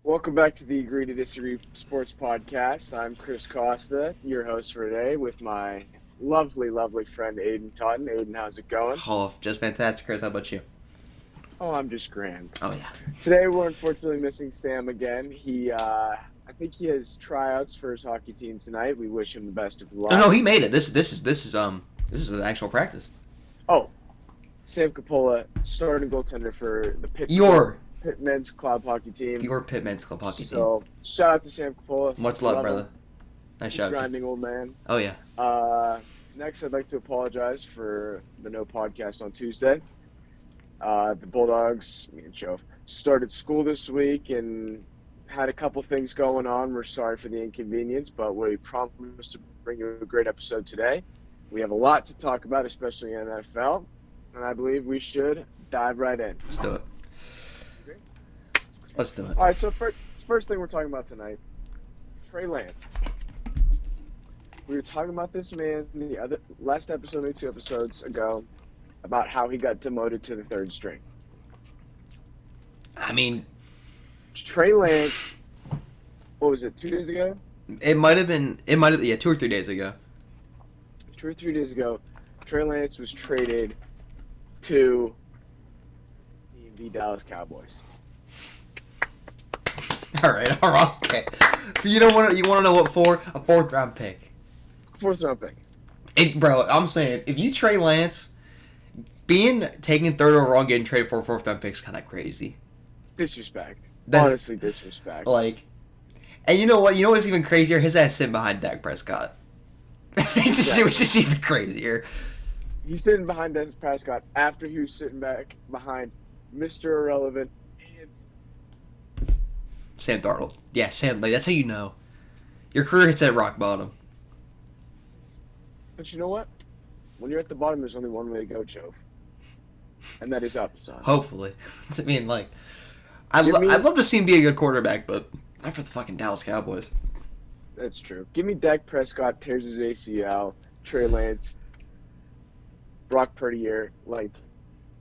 Welcome back to the Agree to Disagree Sports Podcast. I'm Chris Costa, your host for today, with my lovely, lovely friend Aiden Totten. Aiden, how's it going? Oh, just fantastic, Chris. How about you? Oh, I'm just grand. Oh yeah. Today we're unfortunately missing Sam again. I think he has tryouts for his hockey team tonight. We wish him the best of Oh no, luck. he made it. This is an actual practice. Oh, Sam Capola, starting goaltender for the Your Pitt men's club hockey team. your Pitt Men's Club hockey team. So shout out to Sam Capola. Much love, Love brother. him. Nice He's a job. grinding old man. Oh yeah. Next, I'd like to apologize for the no podcast on Tuesday. The Bulldogs, me and Chouf, started school this week and had a couple things going on. We're sorry for the inconvenience, but we promise to bring you a great episode today. We have a lot to talk about, especially in NFL, and I believe we should dive right in. Let's do it. Let's do it. All right, so first thing we're talking about tonight, Trey Lance. We were talking about this man in the last episode, maybe 2 episodes ago, about how he got demoted to the third string. I mean, Trey Lance, what was it, 2 days ago? it might have been. It might have. Yeah, 2 or 3 days ago. 2 or 3 days ago, Trey Lance was traded to the Dallas Cowboys. All right. All right. Okay. You don't want to. You want to know what for? A fourth round pick. Fourth round pick. Bro, I'm saying if you Trey Lance, being taken third overall, and getting traded for a fourth round pick is kind of crazy. Disrespect. That is- Honestly, disrespect. Like, and you know what? You know what's even crazier? His ass sitting behind Dak Prescott. Which is even crazier. He's sitting behind Dennis Prescott after he was sitting back behind Mr. Irrelevant and Sam Darnold. Yeah, Sam. Like, that's how you know your career hits at rock bottom. But you know what? When you're at the bottom, there's only one way to go, Chouf. And that is up, son. Hopefully, I mean, like, I'd love to see him be a good quarterback, but not for the fucking Dallas Cowboys. That's true. Give me Dak Prescott, tears his ACL, Trey Lance, Brock Purdy. Like,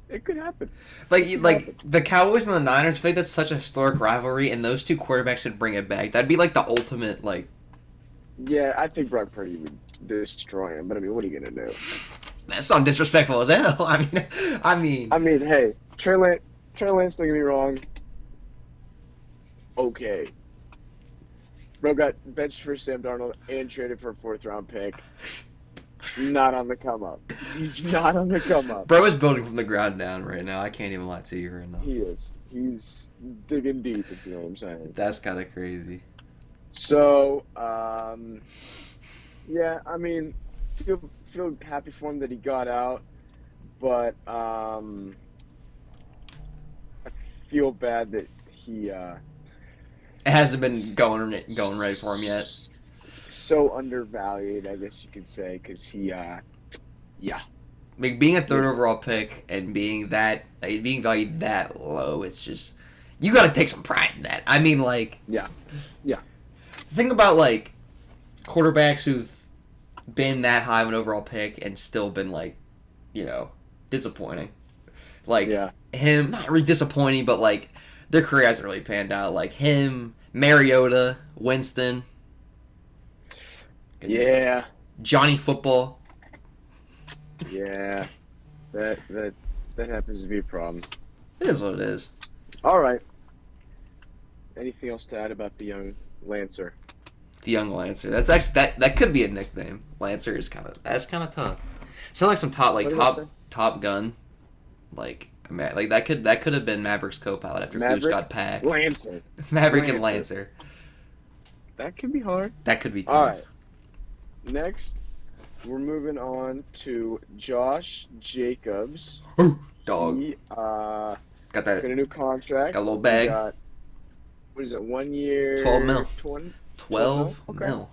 it could happen. Like the Cowboys and the Niners. I feel like that's such a historic rivalry, and those two quarterbacks should bring it back. That'd be like the ultimate. Like, Yeah, I think Brock Purdy would destroy him. But, I mean, what are you going to do? that sounds disrespectful as hell. I mean, Hey, Trey Lance, don't get me wrong. Okay. Bro got benched for Sam Darnold and traded for a fourth round pick. Not on the come up. He's not on the come up. bro is building from the ground down right now. I can't even lie to you right now. He is. He's digging deep, if you know what I'm saying. That's kind of crazy. So, yeah, I mean, feel happy for him that he got out, but I feel bad that he It hasn't been going right for him yet. so undervalued, I guess you could say, because he, yeah, Like being a third overall pick and being valued that low, it's just you got to take some pride in that. I mean, like, yeah. think about like quarterbacks who've been that high of an overall pick and still been like, disappointing. Like Yeah. him, not really disappointing, but like their career hasn't really panned out. Like him, Mariota, Winston, Yeah, Johnny Football. yeah, that happens to be a problem. It is what it is. All right. Anything else to add about the young Lancer? The young Lancer. That's actually that could be a nickname. Lancer is that's kind of tough. Sound like some What about that? Top Gun, like that could have been Maverick's co-pilot after Goose Maverick? got packed. Lancer. Maverick and Lancer. That could be hard. That could be tough. All right. Next, we're moving on to Josh Jacobs. Dog. He Got got that. a new contract. Got a little He bag. got, what is it? 1 year. 12 mil. 20? 12 Okay. mil.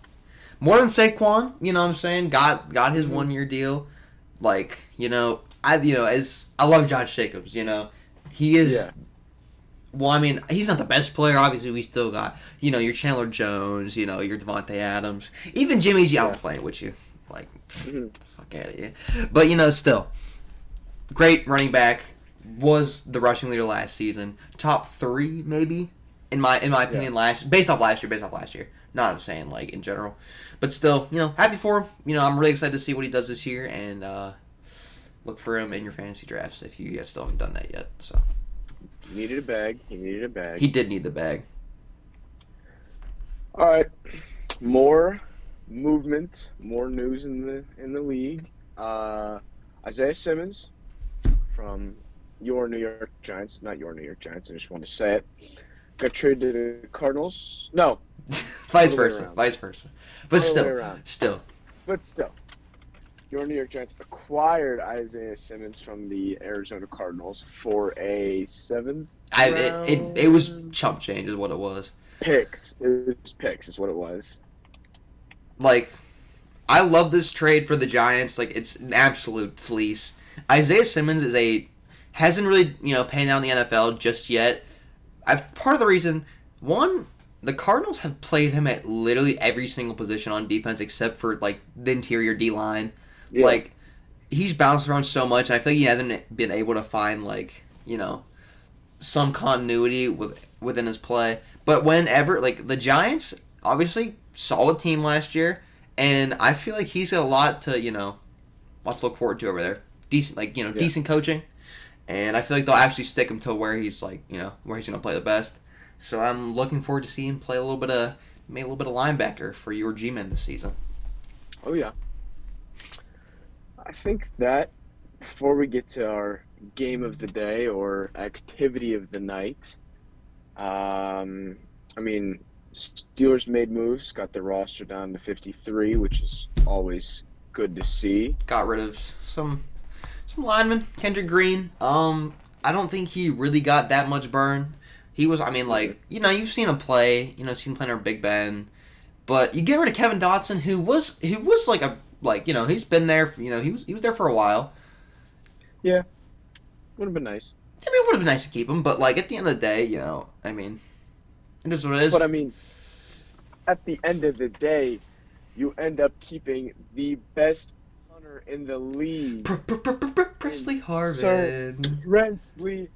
More than Saquon, you know what I'm saying? Got his 1 year deal. Like, as I love Josh Jacobs, He is Yeah. Well, I mean, he's not the best player. Obviously, we still got, your Chandler Jones, your Devontae Adams. Even Jimmy G, I'm playing with you. Like, Mhm. fuck out of here. But, still. Great running back. Was the rushing leader last season. Top 3, maybe, in my Yeah. opinion, based off last year. Not saying like in general, but still, happy for him. I'm really excited to see what he does this year, and look for him in your fantasy drafts if you guys still haven't done that yet. So He needed a bag. He needed a bag. he did need the bag. All right. More movement, more news in the league. Isaiah Simmons from your New York Giants, not your New York Giants. I just want to say it. Got traded to the Cardinals. No, Vice other way versa, around. vice versa. But Other way around. still, But still, your New York Giants acquired Isaiah Simmons from the Arizona Cardinals for a seventh it was round chump change is what it was. picks. It was picks, is what it was. Like, I love this trade for the Giants. Like, it's an absolute fleece. Isaiah Simmons hasn't really panned out in the NFL just yet. Part of the reason, one, the Cardinals have played him at literally every single position on defense except for like the interior D line. Yeah. Like, he's bounced around so much, and I feel like he hasn't been able to find some continuity within his play. But whenever the Giants, obviously solid team last year, and I feel like he's got a lot to look forward to over there. Decent decent coaching, and I feel like they'll actually stick him to where he's where he's gonna play the best. So I'm looking forward to seeing him play a little bit of linebacker for your G-men this season. Oh yeah. I think that before we get to our game of the day or activity of the night, Steelers made moves, got the roster down to 53, which is always good to see. Got rid of some linemen, Kendrick Green. I don't think he really got that much burn. He was, you've seen him play, seen him play under Big Ben, but you get rid of Kevin Dotson, who was he's been there, he was there for a while. Yeah, would have been nice. It would have been nice to keep him, but at the end of the day, it is what it is. But at the end of the day, you end up keeping the best punter in the league, Presley Harvin, Presley.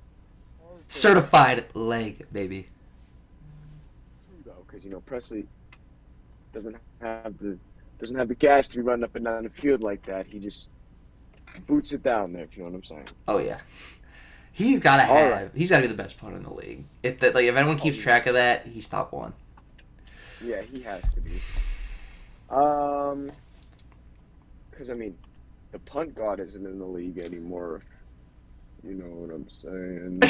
certified leg, baby. True though, because Presley doesn't have the gas to be running up and down the field like that. He just boots it down there. If you know what I'm saying. Oh yeah, he's got to be the best punter in the league. If anyone keeps track of that, he's top one. Yeah, he has to be. Because the punt god isn't in the league anymore. You know what I'm saying?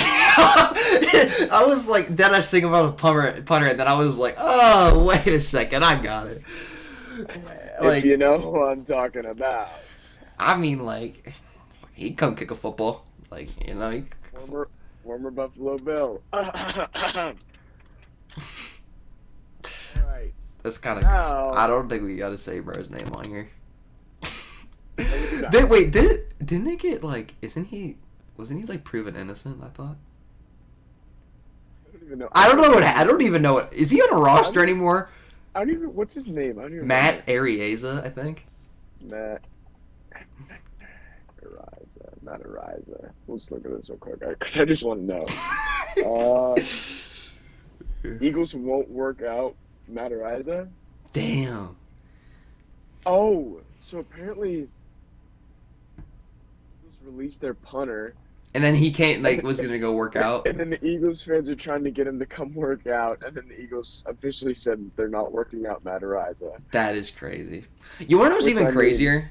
I was like, then I sing about a punter, and then I was like, oh, wait a second, I got it. If you know who I'm talking about. He'd come kick a football. Former Buffalo Bill. Alright. That's kind of. Now, I don't think we got to say bro's name on here. Wait, didn't they get wasn't he proven innocent? I thought. I don't even know. I don't even know what. Is he on a roster anymore? I don't even. What's his name? I don't even Matt Ariza, I think. Matt Ariza. We'll just look at this real quick, because I just want to know. Eagles won't work out Matt Ariza. Damn. Oh, so apparently Eagles released their punter. And then he can't was gonna go work out. And then the Eagles fans are trying to get him to come work out, and then the Eagles officially said they're not working out Matt Ariza. That is crazy. You want to know what's even crazier?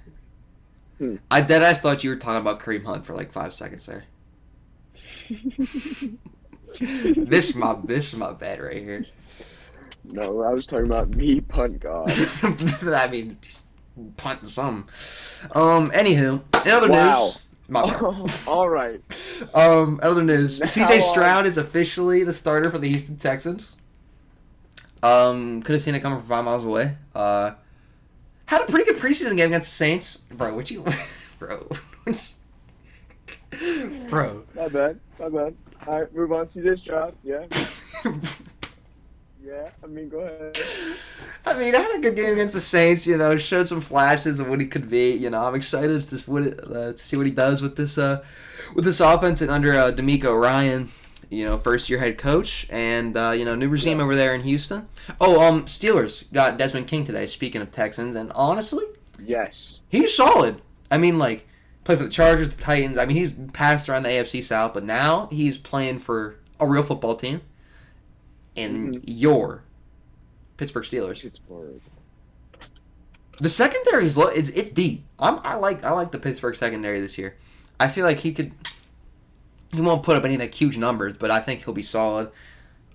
I deadass thought you were talking about Kareem Hunt for 5 seconds there. This is my bad right here. No, I was talking about me, punt god. Just punting some. Anywho, in other news. My bad. All right. Other news. Now CJ Stroud is officially the starter for the Houston Texans. Could have seen it coming from 5 miles away. Had a pretty good preseason game against the Saints. Bro, what you... Bro. Bro. Not bad. All right, move on. CJ Stroud. Yeah. Yeah, go ahead. I had a good game against the Saints, showed some flashes of what he could be. I'm excited to see what he does with this offense and under DeMeco Ryan. first year head coach, and new regime Yeah. over there in Houston. Oh, Steelers got Desmond King today. Speaking of Texans, and honestly, Yes. he's solid. I mean, like, played for the Chargers, the Titans. I mean, he's passed around the AFC South, but now he's playing for a real football team in Mm-hmm. your Pittsburgh Steelers. Pittsburgh. The secondary is it's deep. I like the Pittsburgh secondary this year. I feel like he won't put up any like huge numbers, but I think he'll be solid.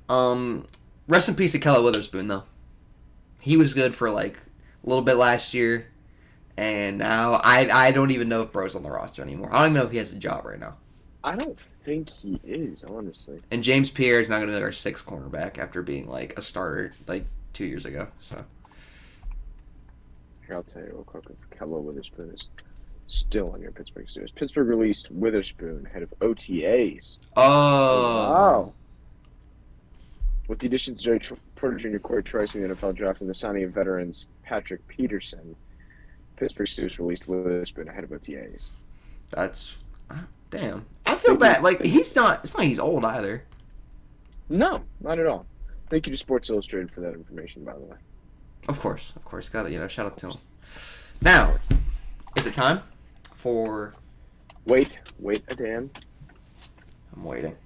Rest in peace to Kelly Witherspoon though. He was good for like a little bit last year, and now I don't even know if Bro's on the roster anymore. I don't even know if he has a job right now. I don't think he is, honestly. And James Pierre is not going to be our sixth cornerback after being like a starter like 2 years ago. So Here, I'll tell you real quick if Kello Witherspoon is still on your Pittsburgh Steelers. Pittsburgh released Witherspoon ahead of OTAs. oh Wow. With the additions of Joey Porter Jr., Corey Trice in the NFL draft, and the signing of veterans Patrick Peterson, Pittsburgh Steelers released Witherspoon ahead of OTAs. that's damn. I feel bad. Like he's not. It's not like he's old either. No, not at all. Thank you to Sports Illustrated for that information, by the way. Of course. Got it. Shout out to him. Now, is it time for? Wait a damn. I'm waiting.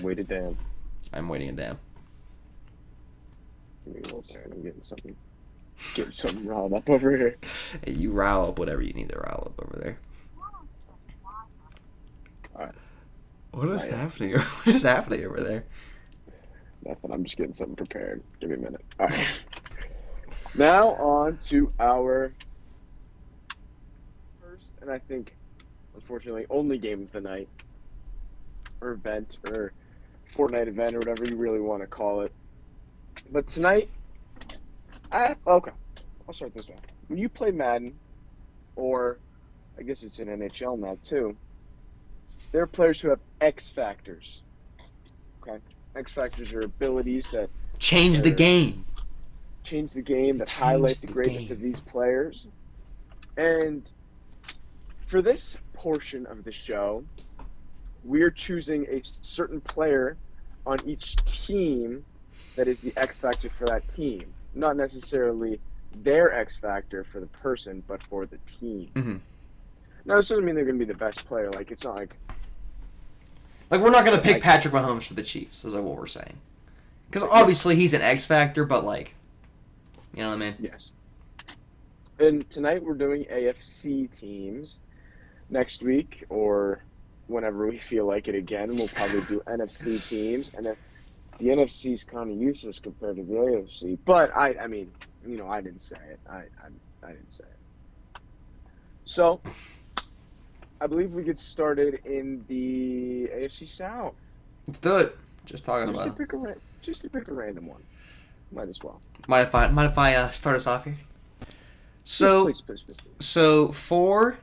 Wait a damn. I'm waiting a damn. Give me 1 second. I'm getting something riled up over here. Hey, you rile up whatever you need to rile up over there. Alright. What is yeah. happening? What is happening over there? Nothing. I'm just getting something prepared. Give me a minute. All right. Now on to our first, and I think, unfortunately, only game of the night, or event, or Fortnite event, or whatever you really want to call it. But tonight, okay, I'll start this way. When you play Madden, or I guess it's in NHL now too, there are players who have X factors. Okay, X factors are abilities that Change the game. change the game, that Change highlight the the greatness game. of these players. And for this portion of the show, we're choosing a certain player on each team that is the X factor for that team. Not necessarily their X factor for the person, but for the team. Mm-hmm. Now, this doesn't mean they're going to be the best player. Like, it's not like... Like, we're not going to pick Patrick Mahomes for the Chiefs, is what we're saying. Because obviously he's an X factor, but like, you know what I mean? Yes. And tonight we're doing AFC teams. Next week, or whenever we feel like it again, we'll probably do NFC teams. And the NFC is kind of useless compared to the AFC. But I mean, I didn't say it. I didn't say it. So, I believe we get started in the AFC South. Let's do it. Just talking Just about to pick a random one. Might as well. Mind if I start us off here? So, Please. for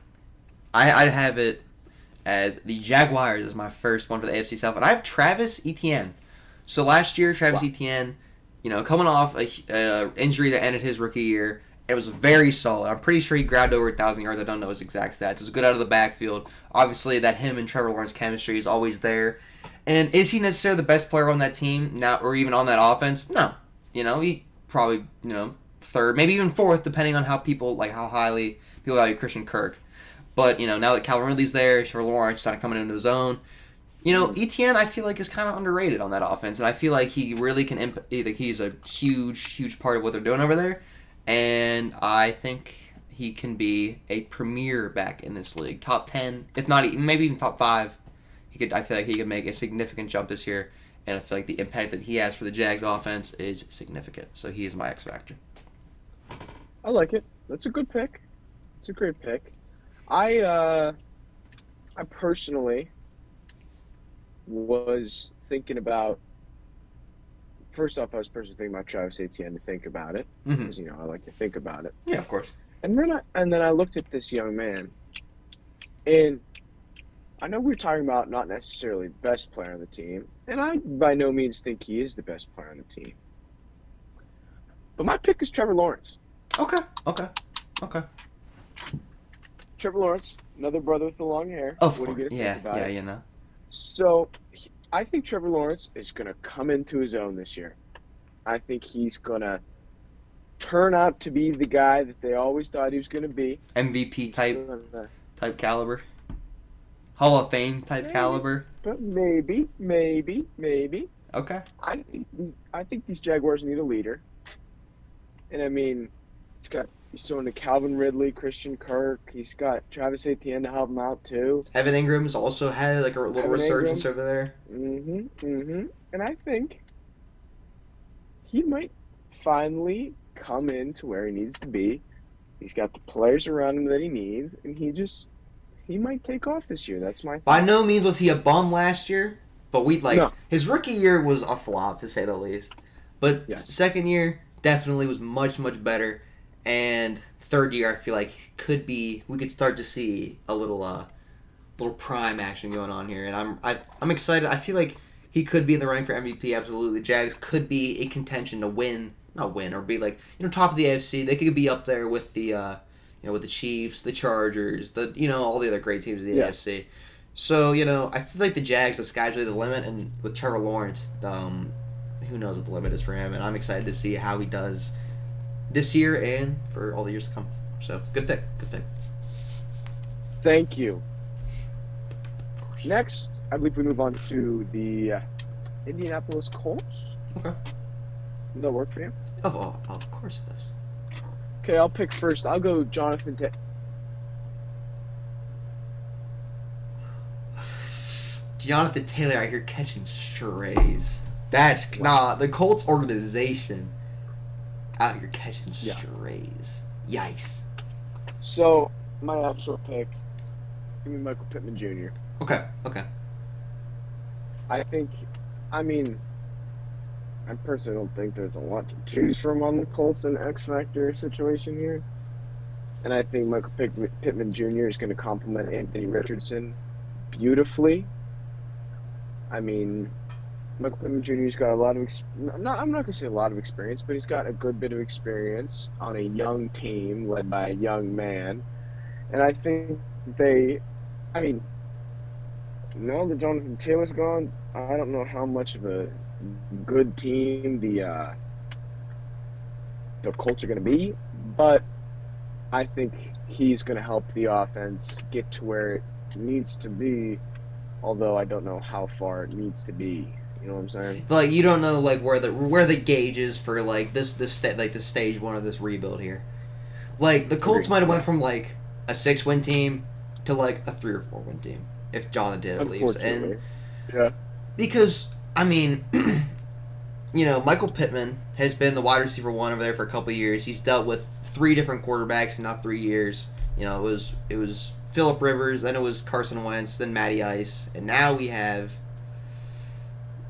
I have it as the Jaguars is my first one for the AFC South, and I have Travis Etienne. So last year, Travis Etienne, coming off a injury that ended his rookie year, it was very solid. I'm pretty sure he grabbed over 1,000 yards. I don't know his exact stats. It was good out of the backfield. Obviously, that him and Trevor Lawrence chemistry is always there. And is he necessarily the best player on that team now, or even on that offense? No. He probably, third, maybe even fourth, depending on how highly people value Christian Kirk. But, now that Calvin Ridley's there, Trevor Lawrence started coming into his own. Etienne, I feel like, is kind of underrated on that offense. And I feel like he really can he's a huge part of what they're doing over there. And I think he can be a premier back in this league. Top 10, if not maybe even top 5. I feel like he could make a significant jump this year. And I feel like the impact that he has for the Jags offense is significant. So he is my X factor. I like it. That's a good pick. It's a great pick. I personally was thinking about. First off, I was personally thinking about Travis Etienne to think about it, because I like to think about it. Yeah, of course. And then I looked at this young man, and I know we're talking about not necessarily the best player on the team, and I by no means think he is the best player on the team. But my pick is Trevor Lawrence. Okay. Trevor Lawrence, another brother with the long hair. Of What course. are you gonna think about it? Yeah. So, I think Trevor Lawrence is going to come into his own this year. I think he's going to turn out to be the guy that they always thought he was going to be. MVP He's type going to caliber, Hall of Fame type maybe, caliber. but maybe. Okay. I think these Jaguars need a leader, and I mean, he's throwing to Calvin Ridley, Christian Kirk. He's got Travis Etienne to help him out too. Evan Ingram's also had like a little Evan resurgence Ingram. over there. And I think he might finally come into where he needs to be. He's got the players around him that he needs, and he might take off this year. That's my By thought. no means was he a bum last year, but No. his rookie year was a flop to say the least. But Yes. second year definitely was much better, and third year I feel like we could start to see a little prime action going on here, and I'm excited. I feel like he could be in the running for MVP. Absolutely, the Jags could be in contention to not win, or be like top of the AFC. They could be up there with the with the Chiefs, the Chargers, all the other great teams in the Yeah. AFC. So I feel like the Jags, the sky's really the limit, and with Trevor Lawrence, who knows what the limit is for him, and I'm excited to see how he does this year and for all the years to come. So good pick. Thank you. Of course. Next, I believe we move on to the Indianapolis Colts. Okay. Does that work for you? Of course it does. Okay, I'll pick first. I'll go Jonathan Jonathan Taylor out here catching strays. That's the Colts organization out here catching strays. Yikes. So, my actual pick, give me Michael Pittman Jr. Okay. I personally don't think there's a lot to choose from on the Colts and X Factor situation here. And I think Michael Pittman Jr. is going to complement Anthony Richardson beautifully. I mean, Michael Pittman Jr.'s got a lot of I'm not going to say a lot of experience, but he's got a good bit of experience on a young team led by a young man. And I think now that Jonathan Taylor's gone, I don't know how much of a good team the Colts are going to be, but I think he's going to help the offense get to where it needs to be, although I don't know how far it needs to be. You know what I'm saying? Like you don't know where the gauge is for the stage one of this rebuild here. Like the Colts might have went from a 6-win team to a 3 or 4 win team if Jonathan Taylor leaves, and yeah, because Michael Pittman has been the wide receiver one over there for a couple of years. He's dealt with 3 different quarterbacks in not 3 years. It was Phillip Rivers, then it was Carson Wentz, then Matty Ice, and now we have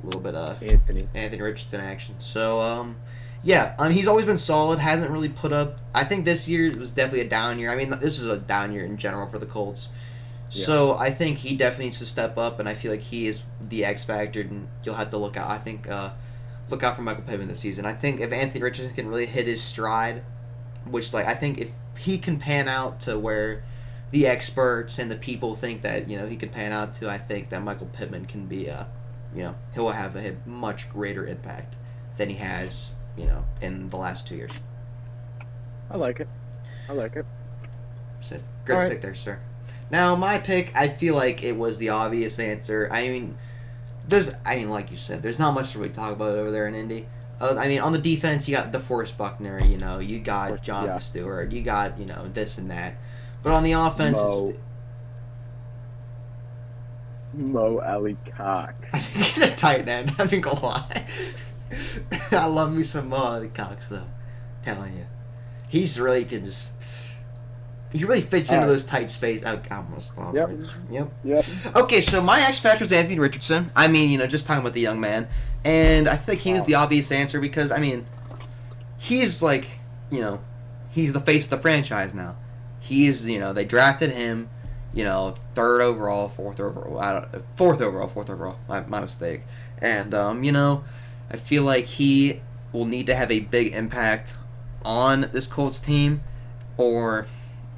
a little bit of Anthony Richardson action. So he's always been solid. Hasn't really put up. I think this year was definitely a down year. I mean, this is a down year in general for the Colts. Yeah. So I think he definitely needs to step up, and I feel like he is the X factor, and you'll have to look out. I think look out for Michael Pittman this season. I think if Anthony Richardson can really hit his stride, which I think if he can pan out to where the experts and the people think that he can pan out to, I think that Michael Pittman can be he'll have a much greater impact than he has in the last 2 years. I like it. So, good pick there, sir. Now, my pick, I feel like it was the obvious answer. Like you said, there's not much to really talk about over there in Indy. On the defense, you got DeForest Buckner, you got Jonathan Stewart, you got, this and that. But on the offense, Mo Alley Cox. I think he's a tight end. I'm not gonna lie. I love me some Mo Alley Cox, though. I'm telling you. He really fits into those tight spaces. I almost thought. Yep. Okay, so my X factor is Anthony Richardson. Just talking about the young man, and I think he's the obvious answer because he's he's the face of the franchise now. He's they drafted him, third overall, fourth overall. My mistake. And I feel like he will need to have a big impact on this Colts team, or.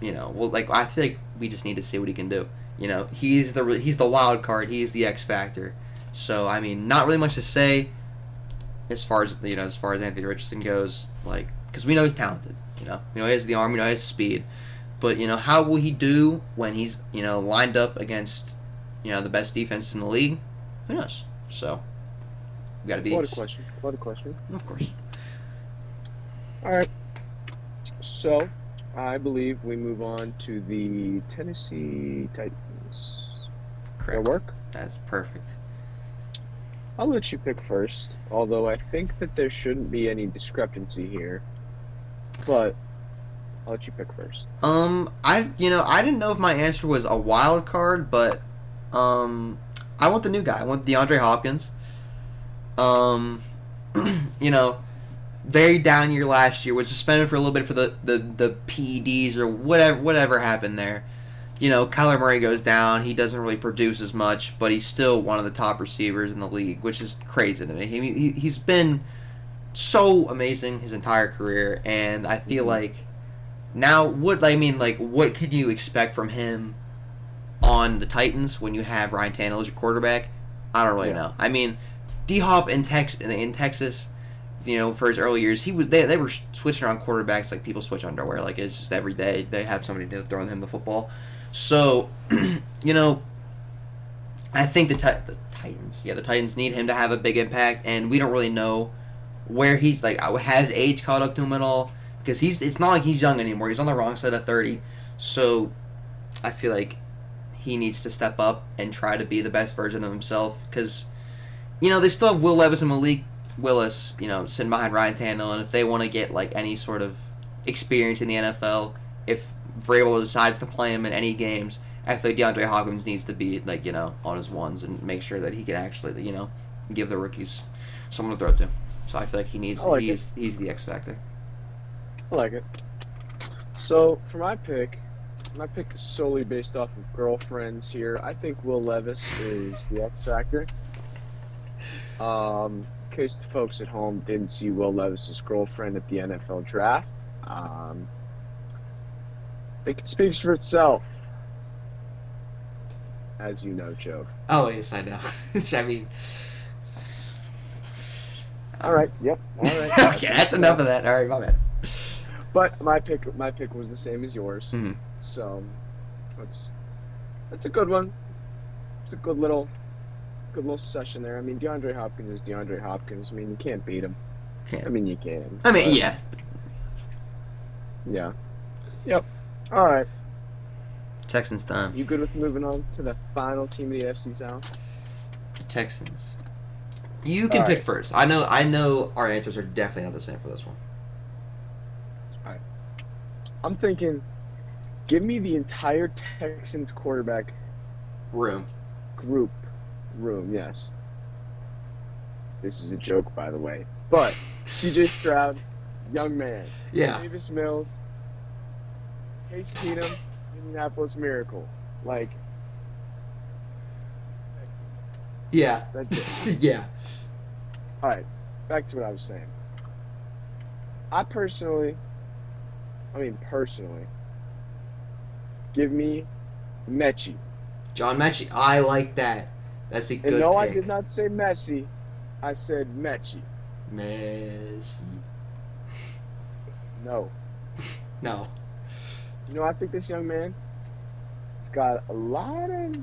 I feel like we just need to see what he can do. He's the wild card. He's the X factor. So I mean, not really much to say as far as Anthony Richardson goes, like because we know he's talented. We know he has the arm, we know he has the speed, but how will he do when he's lined up against the best defenses in the league? Who knows? So we got to be. What a question. What a question. Of course. All right. So I believe we move on to the Tennessee Titans. Correct. That'll work? That's perfect. I'll let you pick first, although I think that there shouldn't be any discrepancy here. But I'll let you pick first. I didn't know if my answer was a wild card, but I want the new guy. I want DeAndre Hopkins. Very down year last year. Was suspended for a little bit for the PEDs or whatever happened there. Kyler Murray goes down. He doesn't really produce as much, but he's still one of the top receivers in the league, which is crazy to me. He's been so amazing his entire career, and I feel like now what can you expect from him on the Titans when you have Ryan Tannehill as your quarterback? I don't really know. I mean, D-Hop in Texas, for his early years, they were switching around quarterbacks like people switch underwear. Like it's just every day they have somebody throwing him the football. So, I think the Titans need him to have a big impact, and we don't really know where he's has age caught up to him at all, because it's not like he's young anymore. He's on the wrong side of 30. So I feel like he needs to step up and try to be the best version of himself, because they still have Will Levis and Malik Willis, sitting behind Ryan Tannehill, and if they want to get any sort of experience in the NFL, if Vrabel decides to play him in any games, I feel like DeAndre Hopkins needs to be on his ones and make sure that he can actually give the rookies someone to throw to. So I feel like he's the X factor. I like it. So for my pick is solely based off of girlfriends here. I think Will Levis is the X factor. In case the folks at home didn't see Will Levis's girlfriend at the NFL draft, I think it speaks for itself, as you know, Chouf. Oh yes, I know. I mean, all right. Yep. All right. Okay, that's enough of that. All right, my bad. But my pick was the same as yours. Mm-hmm. So that's a good one. It's a good little session there. I mean, DeAndre Hopkins is DeAndre Hopkins. I mean, you can't beat him. Yeah. I mean, you can. I mean, yeah. Yeah. Yep. All right. Texans time. You good with moving on to the final team of the AFC South? Texans. You can pick first. I know our answers are definitely not the same for this one. All right. I'm thinking, give me the entire Texans quarterback room. Yes. This is a joke, by the way. But CJ Stroud, young man. Yeah. Davis Mills, Case Keenum, Indianapolis Miracle. Yeah. That's it. Yeah. All right. Back to what I was saying. Personally, give me Mechie. John Mechie. I like that. That's a good And no, pick. I did not say Messi. I said Mechie. Messi. No. No. I think this young man has got a lot of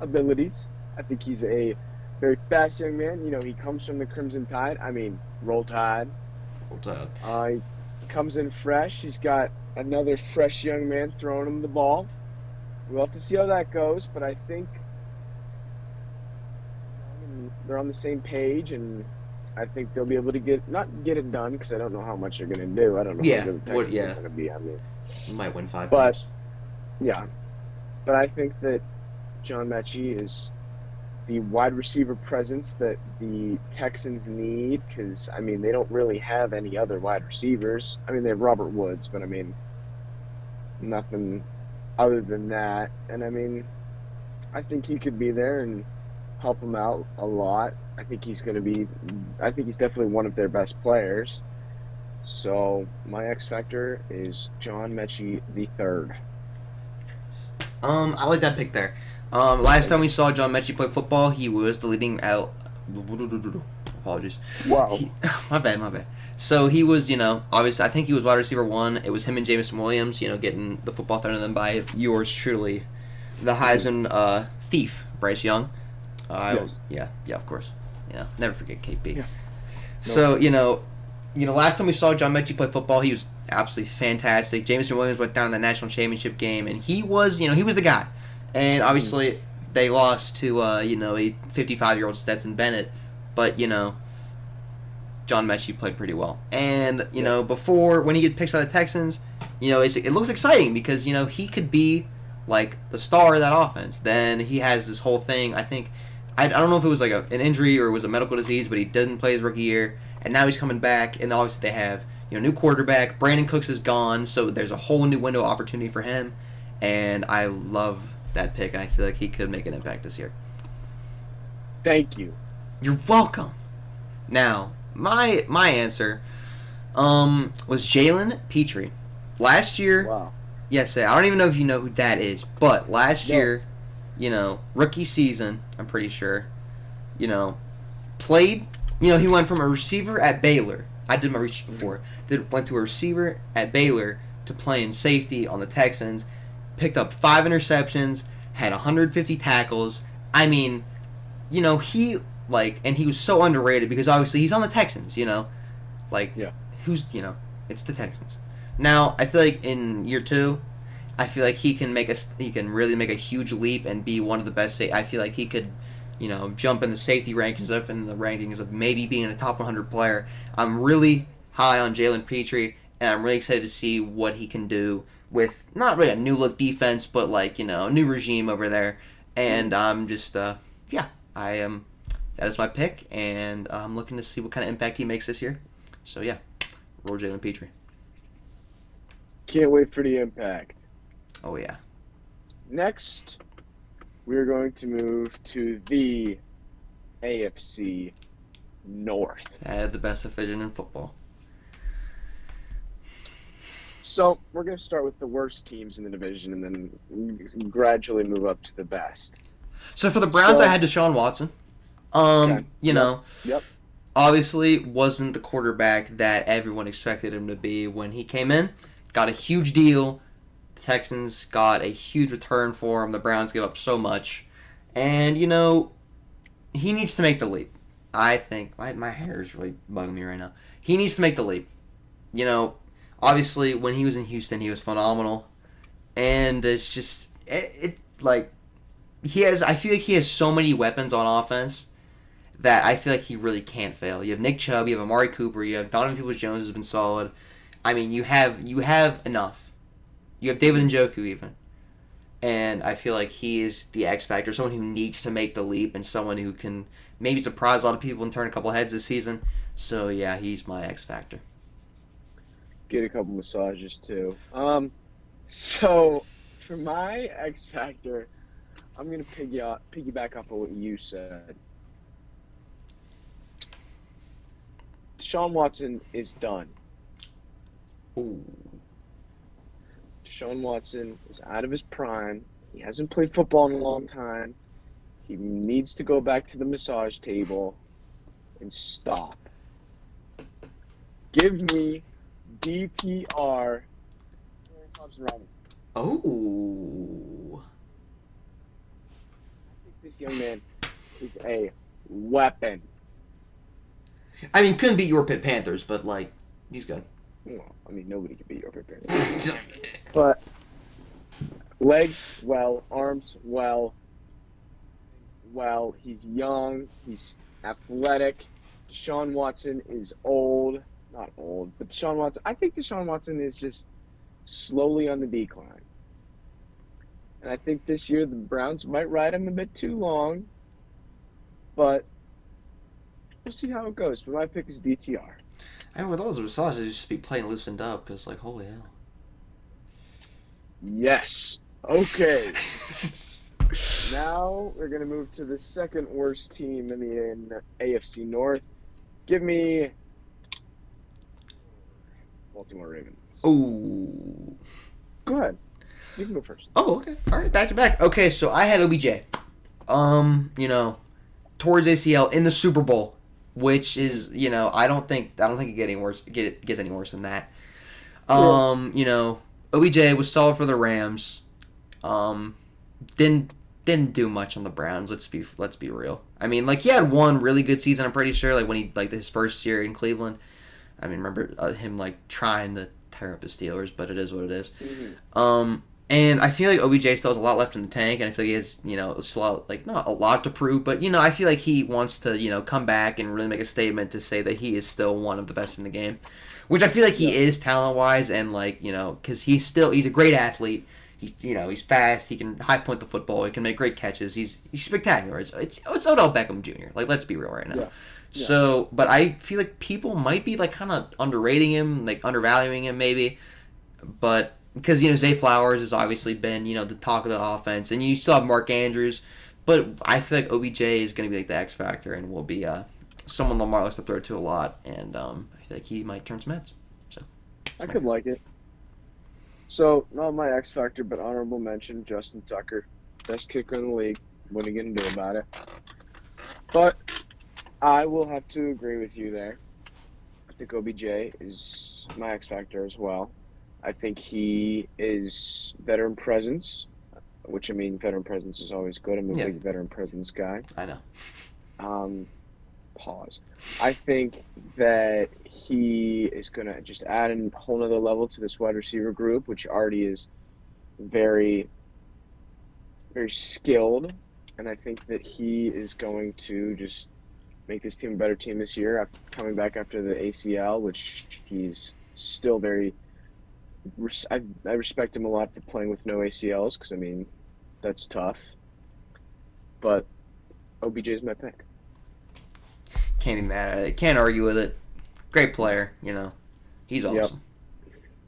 abilities. I think he's a very fast young man. He comes from the Crimson Tide. I mean, Roll Tide. Roll Tide. He comes in fresh. He's got another fresh young man throwing him the ball. We'll have to see how that goes, but I think they're on the same page, and I think they'll be able to not get it done, because I don't know how much they're going to do. I don't know how good the Texans are going to be. I mean, you might win 5 games. But yeah, but I think that John Mechie is the wide receiver presence that the Texans need, because I mean they don't really have any other wide receivers. I mean they have Robert Woods, but I mean nothing other than that. And I mean I think he could be there and help them out a lot. I think he's definitely one of their best players. So my X factor is John Mechie the third. I like that pick there. Last Thank time you. we saw John Mechie play football, he was the leading out. Apologies. Wow. My bad, my bad. So he was, obviously, I think he was wide receiver one. It was him and Jameson Williams, getting the football thrown to them by yours truly, the Mhm. Heisman thief, Bryce Young. Yes. Yeah, of course. Never forget KP. Yeah. Nope. So last time we saw John Mechie play football, he was absolutely fantastic. Jameson Williams went down in the national championship game, and he was, he was the guy. And Mhm. obviously, they lost to, a 55-year-old Stetson Bennett, but John Mechie played pretty well. And Yeah. before when he get picked by the Texans, it looks exciting because he could be like the star of that offense. Then he has this whole thing. I think I don't know if it was like an injury or it was a medical disease, but he didn't play his rookie year, and now he's coming back. And obviously they have new quarterback. Brandon Cooks is gone, so there's a whole new window of opportunity for him. And I love that pick, and I feel like he could make an impact this year. Thank you. You're welcome. Now, my answer was Jalen Petrie. Last year, Wow. yes, I don't even know if you know who that is, but last No. year, rookie season, I'm pretty sure, you know, played, he went from a receiver at Baylor. I did my research Mhm. before. Went to a receiver at Baylor to playing safety on the Texans, picked up 5 interceptions, had 150 tackles. I mean, he and he was so underrated because obviously he's on the Texans, like Yeah. who's it's the Texans. Now I feel like in year two, I feel like he can really make a huge leap and be one of the best. I feel like he could, jump in the safety rankings of in the rankings of maybe being a top 100 player. I'm really high on Jalen Petrie, and I'm really excited to see what he can do with not really a new look defense, but a new regime over there. And Mhm. I'm just yeah, I am. That is my pick, and I'm looking to see what kind of impact he makes this year. So yeah, roll Jalen Petrie. Can't wait for the impact. Oh yeah, Next, we're going to move to the AFC North. the best division in football. So we're going to start with the worst teams in the division and then gradually move up to the best. So for the Browns, I So, had Deshaun Watson. okay. Yep. Yep. Obviously wasn't the quarterback that everyone expected him to be when he came in. Got a huge deal. The Texans got a huge return for him. The Browns gave up so much. And, he needs to make the leap. I think. My hair is really bugging me right now. He needs to make the leap. You know, Obviously, when he was in Houston, he was phenomenal. And it's just, I feel like he has so many weapons on offense that I feel like he really can't fail. You have Nick Chubb, you have Amari Cooper, you have Donovan Peoples-Jones has been solid. I mean, you have enough. You have David Mhm. Njoku even, and I feel like he is the X factor, someone who needs to make the leap, and someone who can maybe surprise a lot of people and turn a couple heads this season. So yeah, he's my X factor. Get a couple massages too. So for my X Factor, I'm going to piggyback off of what you said. Deshaun Watson is done. Ooh. Deshaun Watson is out of his prime. He hasn't played football in a long time. He needs to go back to the massage table and stop. Give me DTR. Thompson Robinson. Oh. I think this young man is a weapon. I mean, couldn't beat your Pitt Panthers, but he's good. Well, I mean, nobody can beat your prepared. But legs, well, arms, well, he's young, he's athletic. Deshaun Watson is old, not old, but Deshaun Watson. I think Deshaun Watson is just slowly on the decline, and I think this year the Browns might ride him a bit too long, but we'll see how it goes. But my pick is DTR. I mean, with all those massages, you should be playing loosened up because, holy hell. Yes. Okay. Now we're gonna move to the second worst team in the AFC North. Give me Baltimore Ravens. Oh. Go ahead. You can go first. Oh, okay. All right, back to back. Okay, so I had OBJ. Towards ACL in the Super Bowl, which is, I don't think it gets any worse than that. Yeah. OBJ was solid for the Rams. Um, didn't do much on the Browns. Let's be real. I mean, like he had one really good season. I'm pretty sure, like when he his first year in Cleveland. I mean, remember him like trying to tear up his Steelers, but it is what it is. Mm-hmm. And I feel like OBJ still has a lot left in the tank, and I feel like he has, still not a lot to prove, but I feel like he wants to, come back and really make a statement to say that he is still one of the best in the game, which I feel like he is talent wise, and because he's a great athlete. He's fast. He can high point the football. He can make great catches. He's spectacular. It's Odell Beckham Jr. Like, let's be real right now. Yeah. Yeah. So, but I feel like people might be like kind of underrating him, like undervaluing him maybe, but because Zay Flowers has obviously been the talk of the offense, and you still have Mark Andrews, but I feel like OBJ is going to be like the X factor and will be someone Lamar likes to throw to a lot, and I feel like he might turn some heads. So I could like it. So, not my X factor, but honorable mention: Justin Tucker, best kicker in the league. What are you gonna do about it? But I will have to agree with you there. I think OBJ is my X factor as well. I think he is veteran presence, which I mean, veteran presence is always good. I'm a yeah, big veteran presence guy. I know. Um, Pause. I think that he is going to just add a whole nother level to this wide receiver group, which already is very, very skilled. And I think that he is going to just make this team a better team this year, coming back after the ACL, which he's still very. I respect him a lot for playing with no ACLs because, I mean, that's tough. But OBJ is my pick. Can't be mad at it. Can't argue with it. Great player, He's awesome. Yep.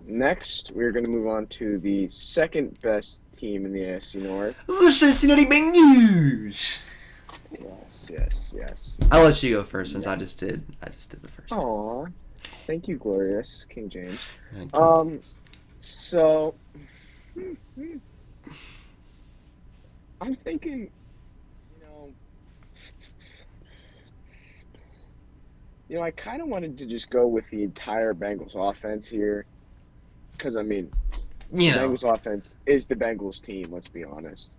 Next, we're going to move on to the second best team in the AFC North. The Cincinnati Bengals. Yes. I'll let you go first since I just did the first. Aw, thank you, glorious King James. Thank you. So I'm thinking, I kind of wanted to just go with the entire Bengals offense here, because I mean, the Bengals offense is the Bengals team. Let's be honest.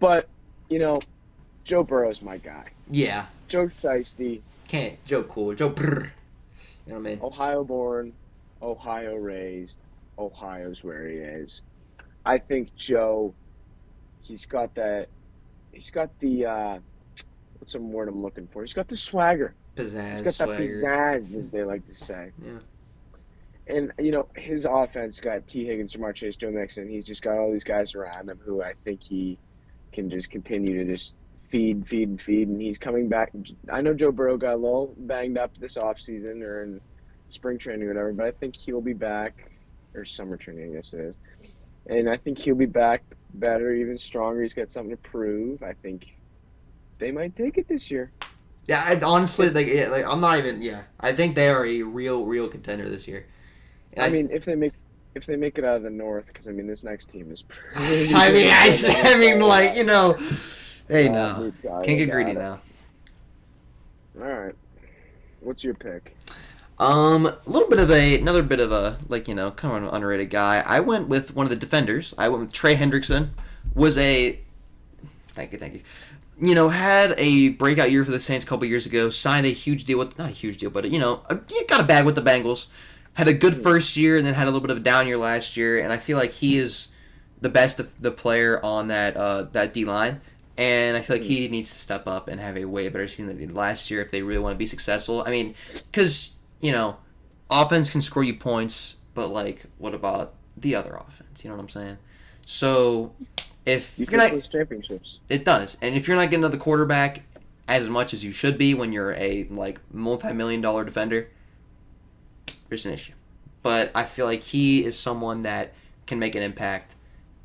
But Joe Burrow's my guy. Yeah. Joe Shiesty. Joe Cool. Joe Brr. You know what I mean? Ohio born, Ohio raised. Ohio's where he is. I think Joe, he's got the, what's the word I'm looking for? He's got the swagger. Pizzazz. He's got swagger. that pizzazz, as they like to say. Yeah. And, his offense got T. Higgins, Jamar Chase, Joe Mixon. He's just got all these guys around him who I think he can just continue to just feed. And he's coming back. I know Joe Burrow got a little banged up this offseason or in spring training or whatever, but I think he'll be back, or summer training, I guess it is. And I think he'll be back better, even stronger. He's got something to prove. I think they might take it this year. Yeah, honestly, I'm not even. Yeah, I think they are a real contender this year. And I mean, if they make it out of the North, because I mean, this next team is. I mean, hey, no, can't get greedy now. All right, what's your pick? Another bit of a kind of an underrated guy. I went with one of the defenders. I went with Trey Hendrickson. Thank you. Had a breakout year for the Saints a couple years ago. Signed a huge deal not a huge deal, but got a bag with the Bengals. Had a good first year, and then had a little bit of a down year last year. And I feel like he is the best the player on that D line. And I feel like he needs to step up and have a way better season than he did last year if they really want to be successful. I mean, because offense can score you points, but what about the other offense? You know what I'm saying? So if you you're not, those championships, it does. And if you're not getting to the quarterback as much as you should be when you're a multi-million-dollar defender, there's an issue. But I feel like he is someone that can make an impact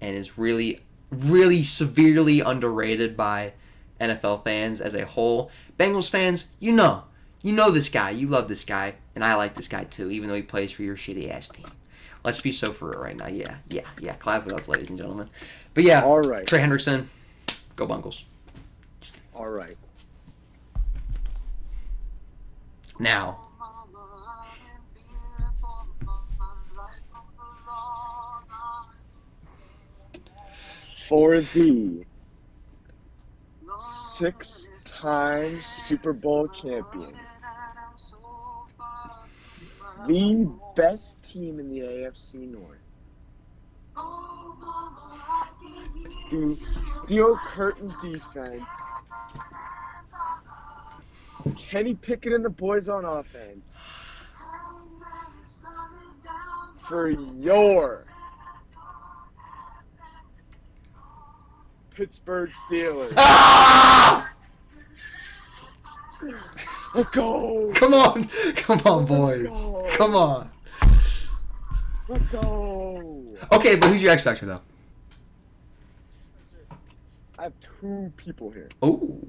and is really, really severely underrated by NFL fans as a whole. Bengals fans, you know this guy. You love this guy. And I like this guy too, even though he plays for your shitty ass team. Let's be so for real right now. Yeah. Clap it up, ladies and gentlemen. But yeah, All right. Trey Hendrickson, go Bungles. All right. Now, For the 6-time Super Bowl champions, the best team in the AFC North, the Steel Curtain defense, Kenny Pickett and the boys on offense, for your Pittsburgh Steelers. ah! Let's go! Come on, boys. Come on. Let's go! Okay, but who's your X Factor though? I have 2 people here. Oh,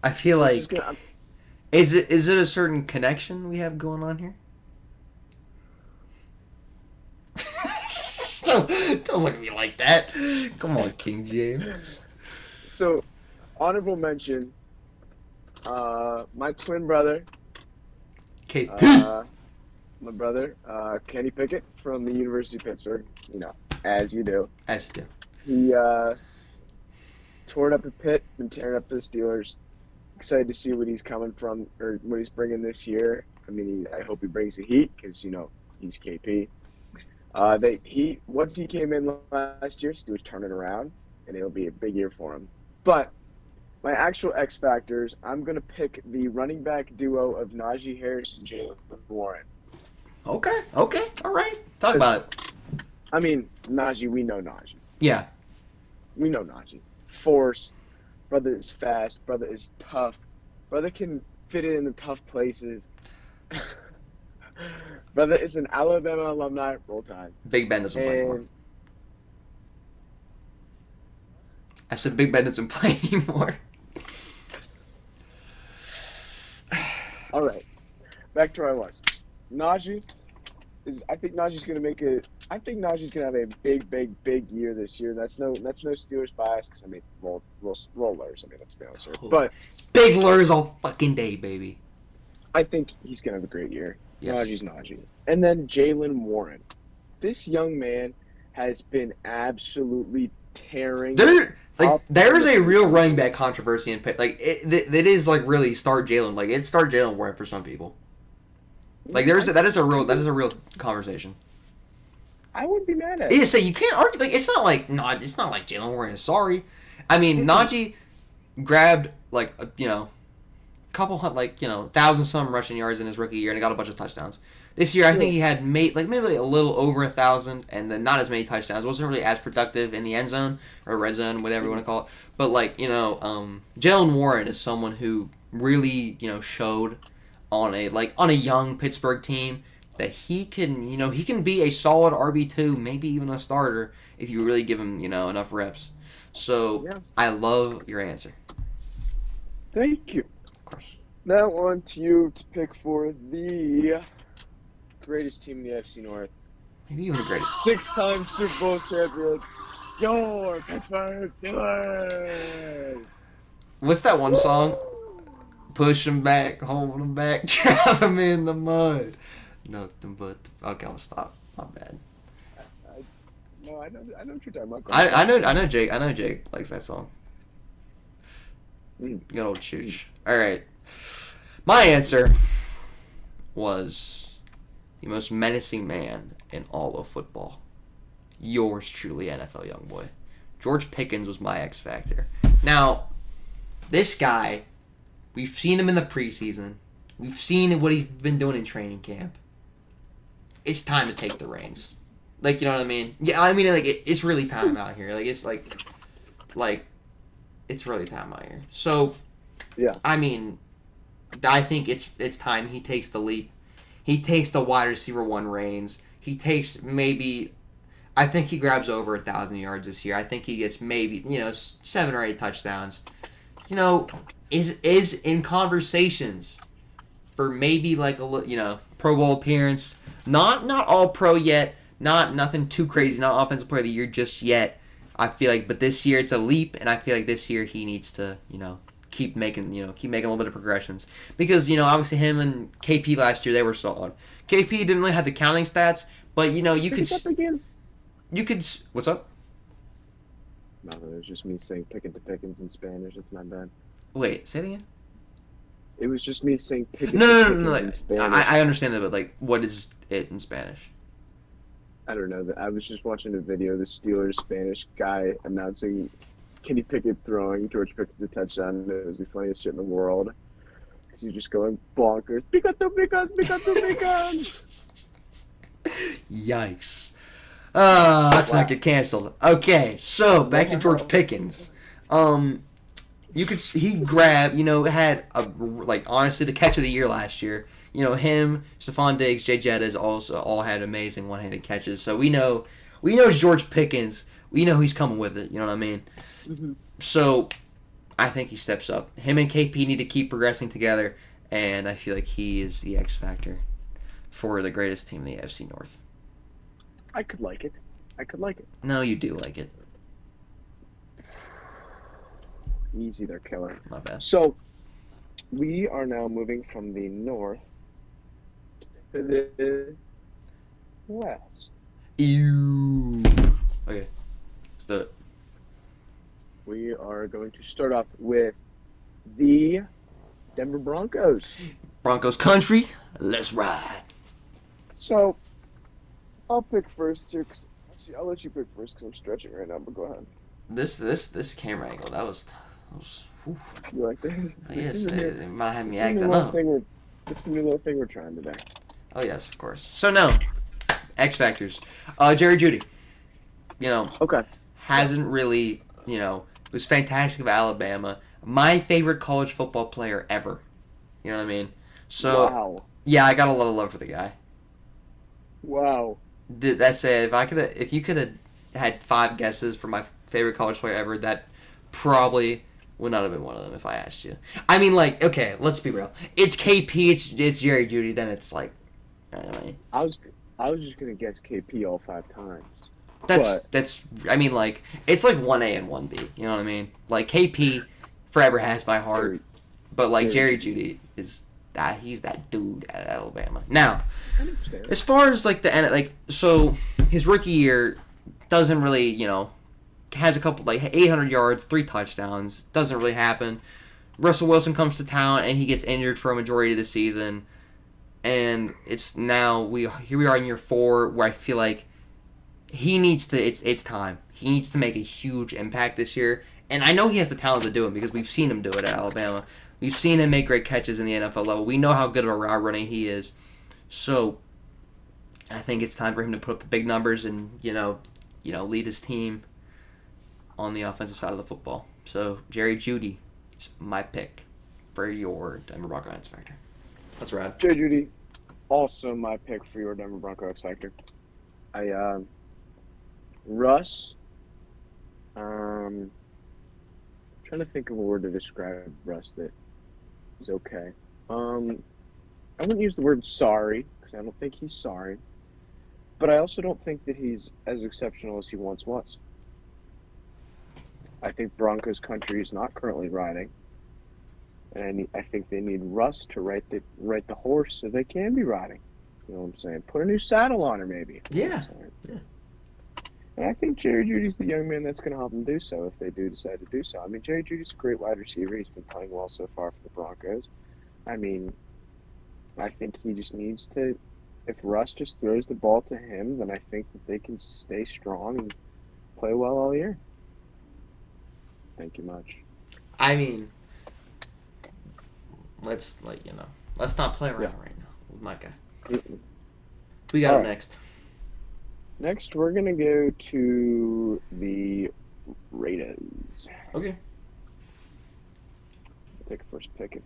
I feel like I'm is it a certain connection we have going on here? Don't look at me like that. Come on, King James. So, honorable mention, my twin brother, KP. my brother, Kenny Pickett from the University of Pittsburgh, as you do. As you do. He tore it up at Pitt, been tearing up the Steelers. Excited to see what he's coming from, or what he's bringing this year. I mean, I hope he brings the heat, because, he's KP. Once he came in last year, Steelers turned it around, and it'll be a big year for him. But my actual X Factors, I'm going to pick the running back duo of Najee Harris and Jaylen Warren. Okay, all right. Talk about it. I mean, Najee, we know Najee. Yeah. We know Najee. Force. Brother is fast. Brother is tough. Brother can fit it in the tough places. Brother is an Alabama alumni. Roll Tide. Big Ben doesn't play anymore. I said Big Ben doesn't play anymore. All right. Back to where I was. Najee I think Najee's going to have a big year this year. That's no Steelers bias, because, I mean, rollers. I mean, let's be honest here. But big lures all fucking day, baby. I think he's going to have a great year. Yes. Najee's Najee. And then Jaylen Warren. This young man has been absolutely tearing There's a real running back controversy in Pitt. Like, it is, like, really start Jalen. Like, it's start Jalen Warren for some people. Like, that is a real conversation. I wouldn't be mad at it. Yeah, so you can't argue. Like, it's not like Jalen Warren is sorry. I mean, Najee grabbed, like, couple, 1,000 some rushing yards in his rookie year, and he got a bunch of touchdowns. This year, I think he had maybe a little over 1,000, and then not as many touchdowns. Wasn't really as productive in the end zone or red zone, whatever you want to call it. But Jalen Warren is someone who really showed on a young Pittsburgh team that he can be a solid RB2, maybe even a starter if you really give him enough reps. So yeah. I love your answer. Thank you. Of course. Now on to you to pick for the greatest team in the AFC North. Maybe even the greatest. 6-time Super Bowl champions, your Pittsburgh Steelers. What's that one song? Push him back, hold him back, drive him in the mud. Nothing but okay, I'll stop. Not bad. No, I know what you're talking about. I know Jake likes that song. Good old Chooch. All right. My answer was the most menacing man in all of football. Yours truly, NFL young boy. George Pickens was my X Factor. Now, this guy, we've seen him in the preseason. We've seen what he's been doing in training camp. It's time to take the reins. Like, you know what I mean? Yeah, I mean, like, it's really time out here. Like, it's it's really time out here. So, yeah. I mean, I think it's time he takes the leap. He takes the wide receiver 1 reins. He takes I think he grabs over 1,000 yards this year. I think he gets maybe, 7 or 8 touchdowns. Is in conversations for maybe like a Pro Bowl appearance. Not all pro yet, nothing too crazy, not offensive player of the year just yet. I feel like, but this year it's a leap, and I feel like this year he needs to, keep making a little bit of progressions because obviously him and KP last year they were solid. KP didn't really have the counting stats, but you Pick could it up again. what's up? No, it was just me saying Pickett to Pickens in Spanish. It's my bad. Wait, say it again. It was just me saying Pickett No, to no, no, Pickens no. in Spanish. I understand that, but like, what is it in Spanish? I don't know. I was just watching a video of the Steelers Spanish guy announcing Kenny Pickett throwing George Pickens a touchdown. It was the funniest shit in the world. Because you're just going bonkers. Picato, Pickens, Picato, Pickens. Yikes. Let's not get canceled. Okay, so back to George Pickens. He grabbed, had honestly the catch of the year last year. Him, Stephon Diggs, Jay Jettas also all had amazing one-handed catches. So we know George Pickens. We know he's coming with it. You know what I mean? Mm-hmm. So I think he steps up. Him and KP need to keep progressing together, and I feel like he is the X factor for the greatest team in the AFC North. I could like it. No, you do like it. Easy there, killer. Not bad. So, we are now moving from the north to the west. Ew. Okay. Let's do it. We are going to start off with the Denver Broncos. Broncos country, let's ride. So, I'll pick first here. Actually, I'll let you pick first because I'm stretching right now. But go ahead. This camera angle, that was whew. You like that? Yes, it might have me This is a acting new up. This is a new little thing we're trying today. Oh yes, of course. So no, X factors. Jerry Jeudy, Okay. hasn't really, was fantastic for Alabama. My favorite college football player ever. You know what I mean? So Wow. yeah, I got a lot of love for the guy. Wow. That said, if you could have had 5 guesses for my favorite college player ever, that probably would not have been one of them if I asked you. I mean, like, okay, let's be real. It's KP, it's Jerry Jeudy, then it's like, I mean, I was just gonna guess KP all 5 times. that's I mean, like, it's like 1A and 1B. You know what I mean? Like KP forever has my heart, but like Jerry Jeudy he's that dude at Alabama. Now, as far as like so his rookie year doesn't really, has a couple like 800 yards, 3 touchdowns, doesn't really happen. Russell Wilson comes to town and he gets injured for a majority of the season, and it's now here we are in year 4 where I feel like he needs to it's time. He needs to make a huge impact this year, and I know he has the talent to do it because we've seen him do it at Alabama. We've seen him make great catches in the NFL level. We know how good of a route running he is. So I think it's time for him to put up the big numbers and, lead his team on the offensive side of the football. So Jerry Jeudy is my pick for your Denver Broncos X Factor. That's rad. Jerry Jeudy, also my pick for your Denver Broncos X Factor. Russ. Trying to think of a word to describe Russ that is okay. I wouldn't use the word sorry because I don't think he's sorry, but I also don't think that he's as exceptional as he once was. I think Broncos country is not currently riding, and I think they need Russ to ride the horse so they can be riding. You know what I'm saying? Put a new saddle on her, maybe. Yeah. And I think Jerry Jeudy's the young man that's going to help them do so if they do decide to do so. I mean, Jerry Jeudy's a great wide receiver. He's been playing well so far for the Broncos. I mean, I think he just needs to – if Russ just throws the ball to him, then I think that they can stay strong and play well all year. Thank you much. I mean, let's not play around right now with my guy. Mm-mm. We got All him right. next. Next, we're going to go to the Raiders. Okay. I'll take a first pick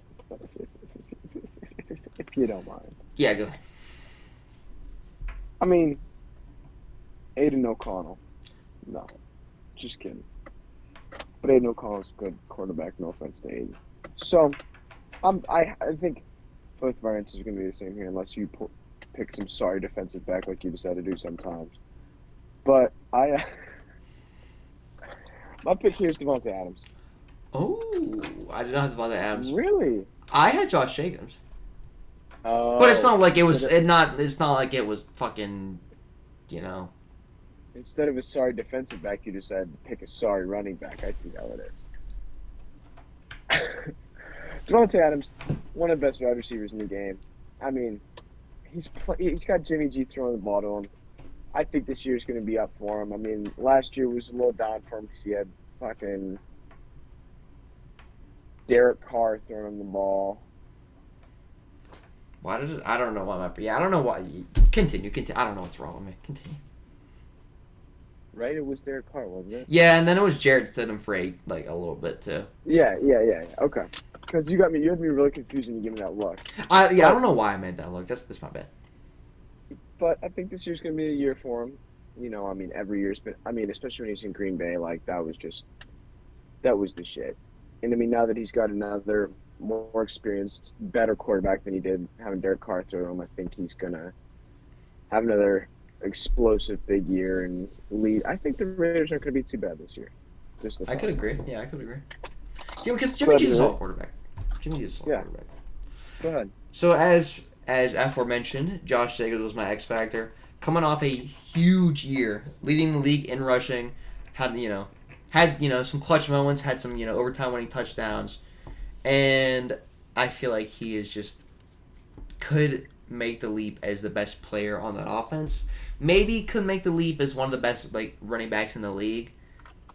if you don't mind. Yeah, go ahead. I mean, Aiden O'Connell. No, just kidding. But Aiden O'Connell's a good quarterback, no offense to Aiden. So, I think both of our answers are going to be the same here unless you pick some sorry defensive back like you decide to do sometimes. But my pick here is Devontae Adams. Oh, I did not have Devontae Adams. Really? I had Josh Jacobs, but it's Oh, not like it was. It's not like it was fucking. You know. instead of a sorry defensive back, you decided to pick a sorry running back. I see how it is. Devontae Adams, one of the best wide receivers in the game. I mean, he's got Jimmy G throwing the ball to him. I think this year's going to be up for him. I mean, last year was a little down for him because he had fucking Derek Carr throwing him the ball. Why did it? I don't know why my. Yeah, I don't know why. Continue. I don't know what's wrong with me. Continue. Right? It was Derek Carr, wasn't it? Yeah, and then it was Jared Stidham for like a little bit too. Yeah. Okay. Because you had me really confused when you gave me that look. I don't know why I made that look. That's my bad. But I think this year's going to be a year for him. I mean, every year's been. I mean, especially when he's in Green Bay, like that was the shit. And I mean, now that he's got another more experienced, better quarterback than he did having Derek Carr throw him, I think he's gonna have another explosive big year and lead. I think the Raiders aren't gonna be too bad this year. Just I could agree. Yeah, I could agree. Yeah, because Go Jimmy ahead, G's a Rick. solid quarterback. Jimmy G's a solid quarterback. Go ahead. So as aforementioned, Josh Jacobs was my X factor, coming off a huge year, leading the league in rushing, had some clutch moments, had some overtime winning touchdowns, and I feel like he is just could make the leap as the best player on that offense. Maybe could make the leap as one of the best running backs in the league.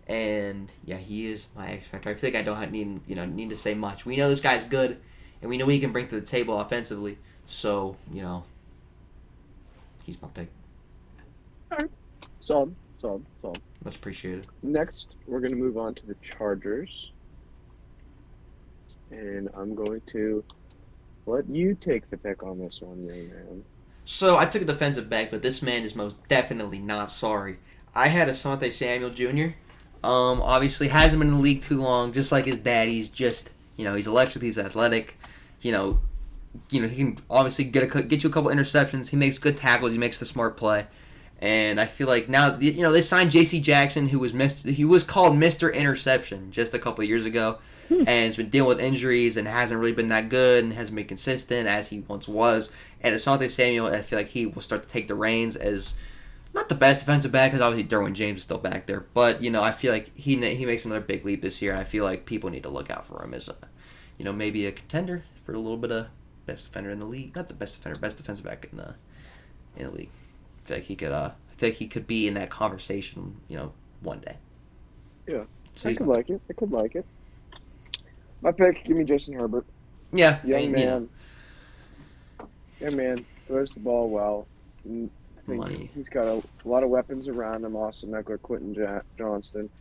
And yeah, he is my X factor. I feel like I don't need to say much. We know this guy's good, and we know what he can bring to the table offensively. So he's my pick. All right. Solid. Much appreciated. Next, we're gonna move on to the Chargers, and I'm going to let you take the pick on this one, young man. So I took a defensive back, but this man is most definitely not sorry. I had Asante Samuel Jr. Obviously hasn't been in the league too long, just like his dad. He's just he's electric, he's athletic. He can obviously get you a couple interceptions. He makes good tackles. He makes the smart play. And I feel like now, they signed J.C. Jackson, who was called Mr. Interception just a couple of years ago, and has been dealing with injuries and hasn't really been that good and hasn't been consistent as he once was. And Asante Samuel, I feel like he will start to take the reins as not the best defensive back because obviously Derwin James is still back there, but I feel like he makes another big leap this year. And I feel like people need to look out for him as maybe a contender for a little bit of best defender in the league. Not the best defender, best defensive back in the league. I feel like he could be in that conversation, one day. Yeah, So I could like it. My pick, give me Justin Herbert. Yeah, Young man, throws the ball well. I think Money. he's got a lot of weapons around him. Austin Eckler, Quentin Johnston,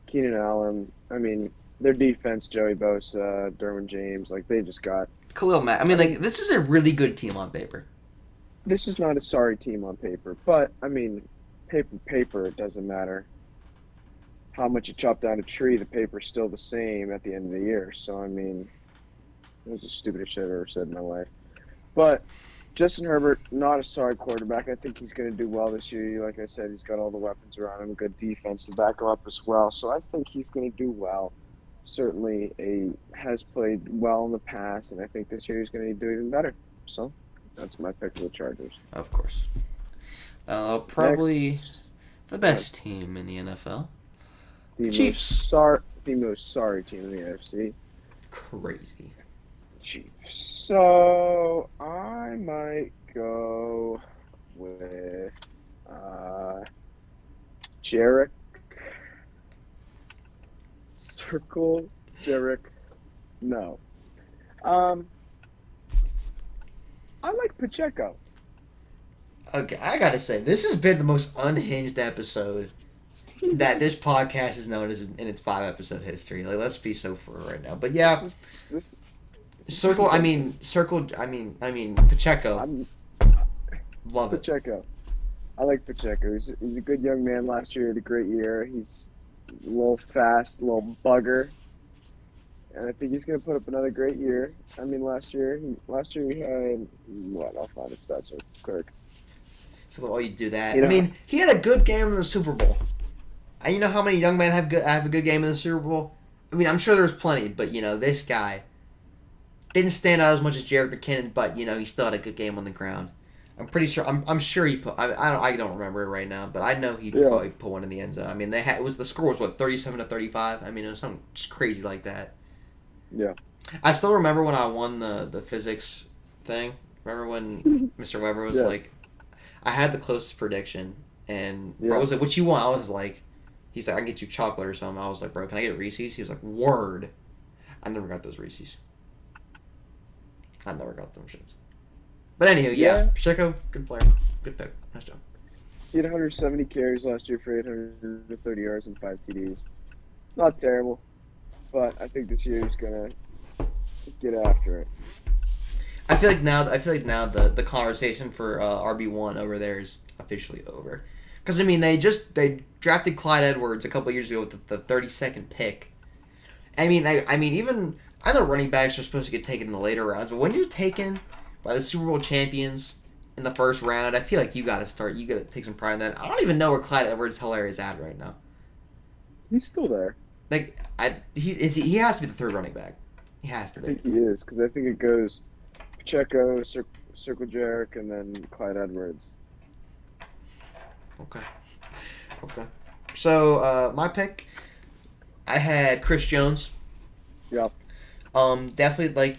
Keenan Allen. I mean, their defense, Joey Bosa, Derwin James, they just got. Khalil Mack. I mean, this is a really good team on paper. This is not a sorry team on paper, but I mean, paper, it doesn't matter how much you chop down a tree, the paper's still the same at the end of the year. So I mean, it was the stupidest shit I've ever said in my life. But Justin Herbert, not a sorry quarterback. I think he's going to do well this year. Like I said, he's got all the weapons around him, good defense to back him up as well. So I think he's going to do well. Certainly has played well in the past, and I think this year he's going to do even better. So that's my pick for the Chargers. Of course. Probably the best team in the NFL. The Chiefs. The most sorry team in the AFC. Crazy. Chiefs. So I might go with Jarek. Jarek. No. I like Pacheco. Okay, I gotta say, this has been the most unhinged episode that this podcast is known as in its 5-episode history. Let's be so for right now. But yeah, Pacheco. Love it. Pacheco. I like Pacheco. He's a good young man. Last year he had a great year. He's a little fast, a little bugger. And I think he's going to put up another great year. I mean, last year he had, what, I'll find his stats real quick. So why you do that? You I know, mean, he had a good game in the Super Bowl. And you know how many young men have a good game in the Super Bowl? I mean, I'm sure there's plenty, but this guy didn't stand out as much as Jared McKinnon, but he still had a good game on the ground. I'm pretty sure. I'm sure he put. I don't remember it right now, but I know he yeah, probably put one in the end zone. I mean, the score was what 37-35. I mean, it was something just crazy like that. yeah, I still remember when I won the physics thing. Remember when Mr. Weber was yeah, like, I had the closest prediction, and bro yeah. was like, "What you want?" I was like, he's like, "I can get you chocolate or something." I was like, "Bro, can I get Reese's?" He was like, "Word." I never got those Reese's. I never got them shits. But anywho, yeah, Yeah, Pacheco, good player, good pick, nice job. he had 170 carries last year for 830 yards and 5 TDs. Not terrible, but I think this year he's gonna get after it. I feel like now the conversation for RB1 over there is officially over. Because I mean they drafted Clyde Edwards a couple years ago with the 32nd pick. I mean even I know running backs are supposed to get taken in the later rounds, but when you're taken by the Super Bowl champions in the first round, I feel like you gotta take some pride in that. I don't even know where Clyde Edwards Hilaire is at right now. He's still there. Like he has to be the third running back. He has to I be. think he is because I think it goes Pacheco, Circle Jerk, and then Clyde Edwards. Okay. Okay. So my pick, I had Chris Jones. Yep. Definitely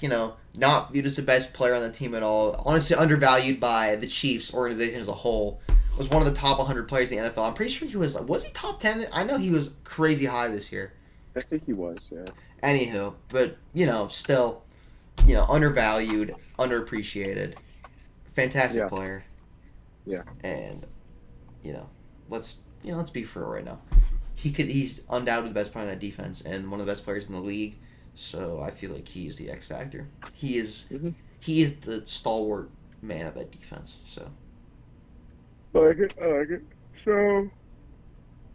not viewed as the best player on the team at all. Honestly, undervalued by the Chiefs organization as a whole. Was one of the top 100 players in the NFL. I'm pretty sure he was he top 10? I know he was crazy high this year. I think he was. Yeah. Anywho, but still, undervalued, underappreciated, fantastic Yeah. player, Yeah. and you know, let's be for real right now. He's undoubtedly the best player on that defense and one of the best players in the league. So I feel like he is the X factor. He is Mm-hmm. he is the stalwart man of that defense. So I like it. I like it. So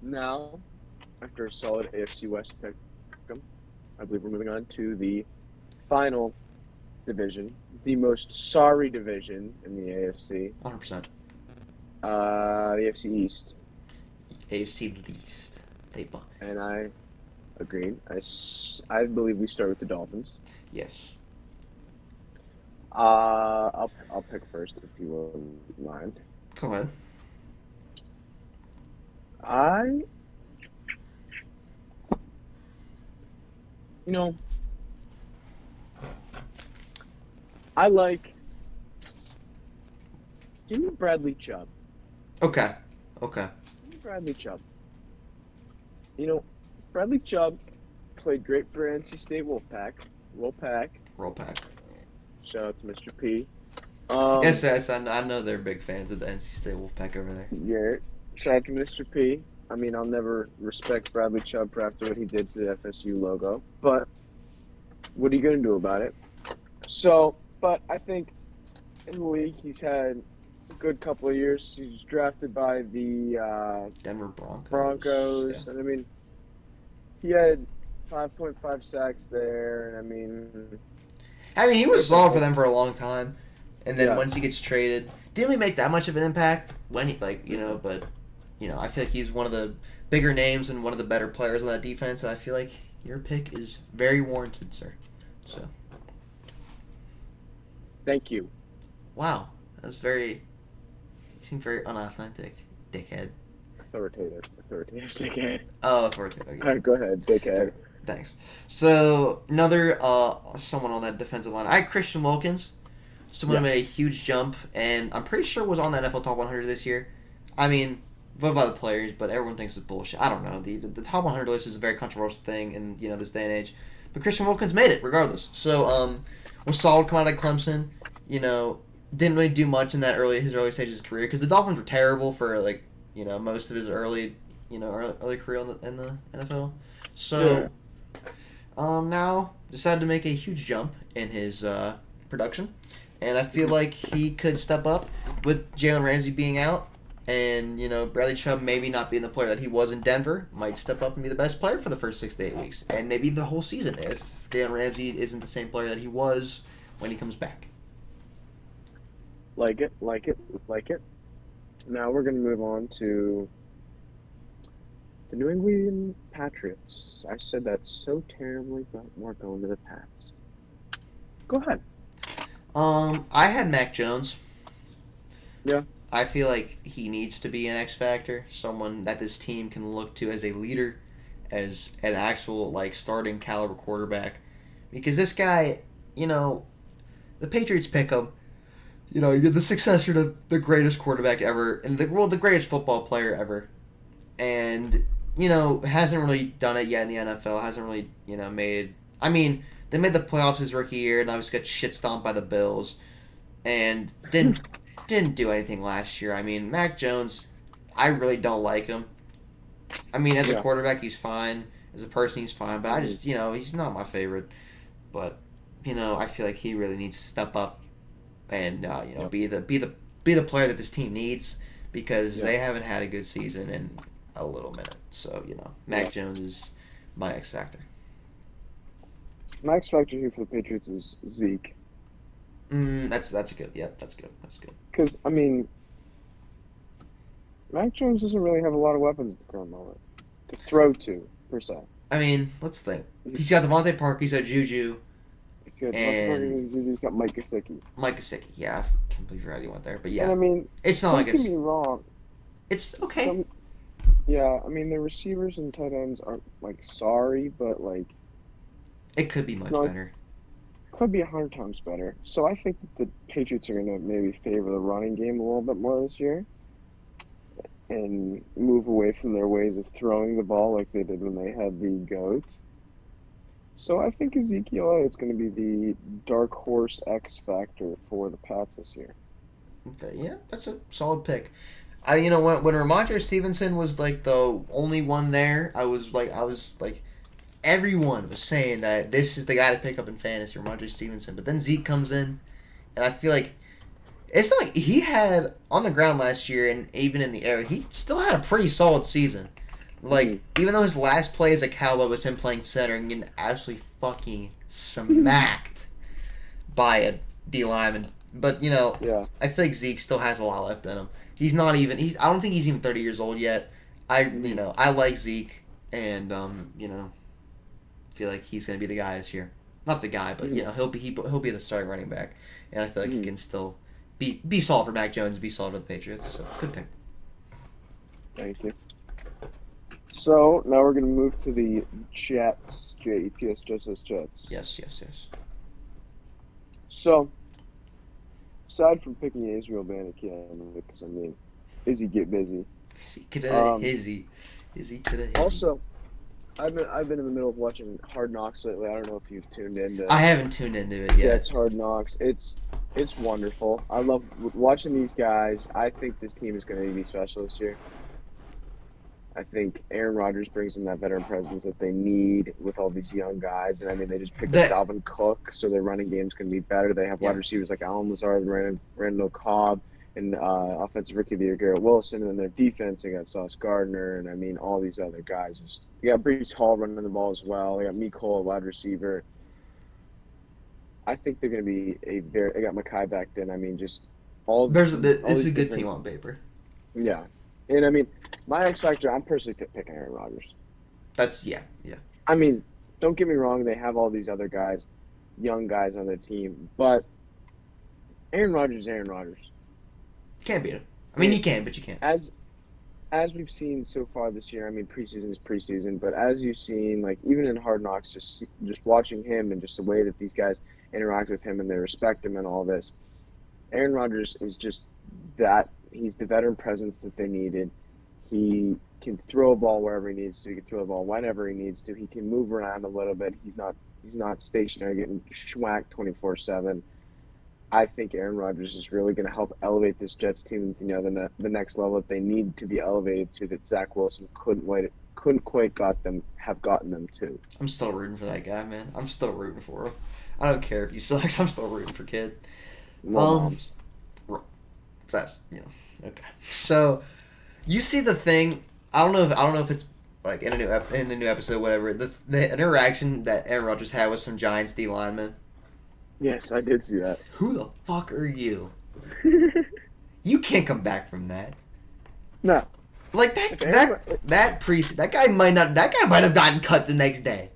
now, after a solid AFC West pick, I believe we're moving on to the final division, the most sorry division in the AFC, 100%. the AFC East, AFC least they bought. and I agree. I believe we start with the Dolphins. Yes. I'll pick first if you wouldn't mind. Go ahead. I, you know, I like. Give me Bradley Chubb. Okay. Okay. Give me Bradley Chubb. Bradley Chubb played great for NC State Wolfpack. Wolfpack. Roll pack. Shout out to Mr. P. Yes, I know they're big fans of the NC State Wolfpack over there. Yeah. Shout out to Mr. P. I mean, I'll never respect Bradley Chubb for after what he did to the FSU logo, but what are you going to do about it? So, but I think in the league he's had a good couple of years. He was drafted by the Denver Broncos. Broncos, Yeah. and I mean, he had 5.5 sacks there, and I mean, he was solid for them for a long time, and then Yeah. once he gets traded, didn't really make that much of an impact when he but I feel like he's one of the bigger names and one of the better players on that defense, and I feel like your pick is very warranted, sir. So, thank you. wow, that was you seem very unauthentic, dickhead. Authoritative, dickhead. Oh, authoritative. Okay. All right, go ahead, dickhead. Thanks. So another someone on that defensive line. I had Christian Wilkins. Someone who Yeah. made a huge jump, and I'm pretty sure was on the NFL Top 100 this year. I mean, voted by the players, but everyone thinks it's bullshit. I don't know. The Top 100 list is a very controversial thing in this day and age. But Christian Wilkins made it regardless. So was solid coming out of Clemson. Didn't really do much in his early stages of his career because the Dolphins were terrible for most of his early career in the NFL. So now decided to make a huge jump in his production, and I feel like he could step up with Jalen Ramsey being out, and Bradley Chubb maybe not being the player that he was in Denver, might step up and be the best player for the first 6 to 8 weeks, and maybe the whole season if Jalen Ramsey isn't the same player that he was when he comes back. Like it, like it, like it. Now we're going to move on to the New England Patriots. I said that so terribly, but we're going to the Pats. Go ahead. I had Mac Jones. Yeah. I feel like he needs to be an X factor, someone that this team can look to as a leader, as an actual like starting caliber quarterback. Because this guy, the Patriots pick him. You're the successor to the greatest quarterback ever, and the greatest football player ever, and hasn't really done it yet in the NFL. Hasn't really made. I mean, they made the playoffs his rookie year, and obviously got shit stomped by the Bills, and didn't do anything last year. I mean, Mac Jones, I really don't like him. I mean, as a Yeah. quarterback, he's fine. As a person, he's fine. But I just, he's not my favorite. But I feel like he really needs to step up and Yep. be the player that this team needs because Yeah. they haven't had a good season in a little minute. So Mac Yeah. Jones is my X factor. My X factor here for the Patriots is Zeke. That's good. Yep, that's good. That's good. Because, I mean, Mac Jones doesn't really have a lot of weapons at the current moment to throw to, per se. I mean, let's think. He's He's got Devontae Parker. He's got Juju got and he's got Mike Gesicki. Mike Gesicki. Yeah, I can't believe you already went there. But And I yeah, mean, it's not don't like get it's me wrong. it's okay. Some, yeah, I mean, the receivers and tight ends aren't, like, sorry, but, like, It could be much no, it better. could be 100 times better. So I think that the Patriots are going to maybe favor the running game a little bit more this year and move away from their ways of throwing the ball like they did when they had the GOAT. So I think Ezekiel Elliott's going to be the dark horse X factor for the Pats this year. But yeah, that's a solid pick. When Ramondre Stevenson was like the only one there, I was like everyone was saying that this is the guy to pick up in fantasy, Ramondre Stevenson. But then Zeke comes in, and I feel like it's not like he had on the ground last year and even in the air, he still had a pretty solid season. Like, even though his last play as a Cowboy was him playing center and getting absolutely fucking smacked by a D lineman. But, Yeah. I feel like Zeke still has a lot left in him. I don't think he's even 30 years old yet. I like Zeke and, feel like he's going to be the guy this year. Not the guy, but, he'll be the starting running back. And I feel like he can still be solid for Mac Jones and be solid for the Patriots. So, good pick. Thank you. So now we're going to move to the Jets. Jets, Jets. Yes, yes, yes. So, aside from picking Israel Bannikin, because, I mean, Izzy get busy. Is he today? Also, I've been in the middle of watching Hard Knocks lately. I don't know if you've tuned into I haven't tuned into it yet. Jets Hard Knocks. It's wonderful. I love watching these guys. I think this team is going to be special this year. I think Aaron Rodgers brings in that veteran presence that they need with all these young guys. And I mean, they just picked up Dalvin Cook, so their running game's going to be better. They have wide receivers like Allen Lazard and Randall Cobb, and offensive rookie of the year Garrett Wilson. And then their defense, they got Sauce Gardner, and I mean, all these other guys. You got Breece Hall running the ball as well. They got Mecole, a wide receiver. I think they're going to be they got Mekhi back then. I mean, just all. It's a good team on paper. Yeah. And I mean, my X factor, I'm personally picking Aaron Rodgers. Yeah. I mean, don't get me wrong, they have all these other guys, young guys on their team, but Aaron Rodgers is Aaron Rodgers. Can't beat him. I mean, you can, but you can't. As we've seen so far this year, I mean, preseason is preseason, but as you've seen, like, even in Hard Knocks, just watching him and just the way that these guys interact with him and they respect him and all this, Aaron Rodgers is just that. He's the veteran presence that they needed. He can throw a ball wherever he needs to. He can throw a ball whenever he needs to. He can move around a little bit. He's not stationary, getting schwacked 24/7. I think Aaron Rodgers is really going to help elevate this Jets team to the next level that they need to be elevated to. That Zach Wilson couldn't quite have gotten them to. I'm still rooting for that guy, man. I'm still rooting for him. I don't care if he sucks. I'm still rooting for kid. Moms. That's okay. So you see the thing. I don't know if it's like in the new episode, whatever. The interaction that Aaron Rodgers had with some Giants D linemen. Yes, I did see that. Who the fuck are you? You can't come back from that. No. Like that guy might have gotten cut the next day.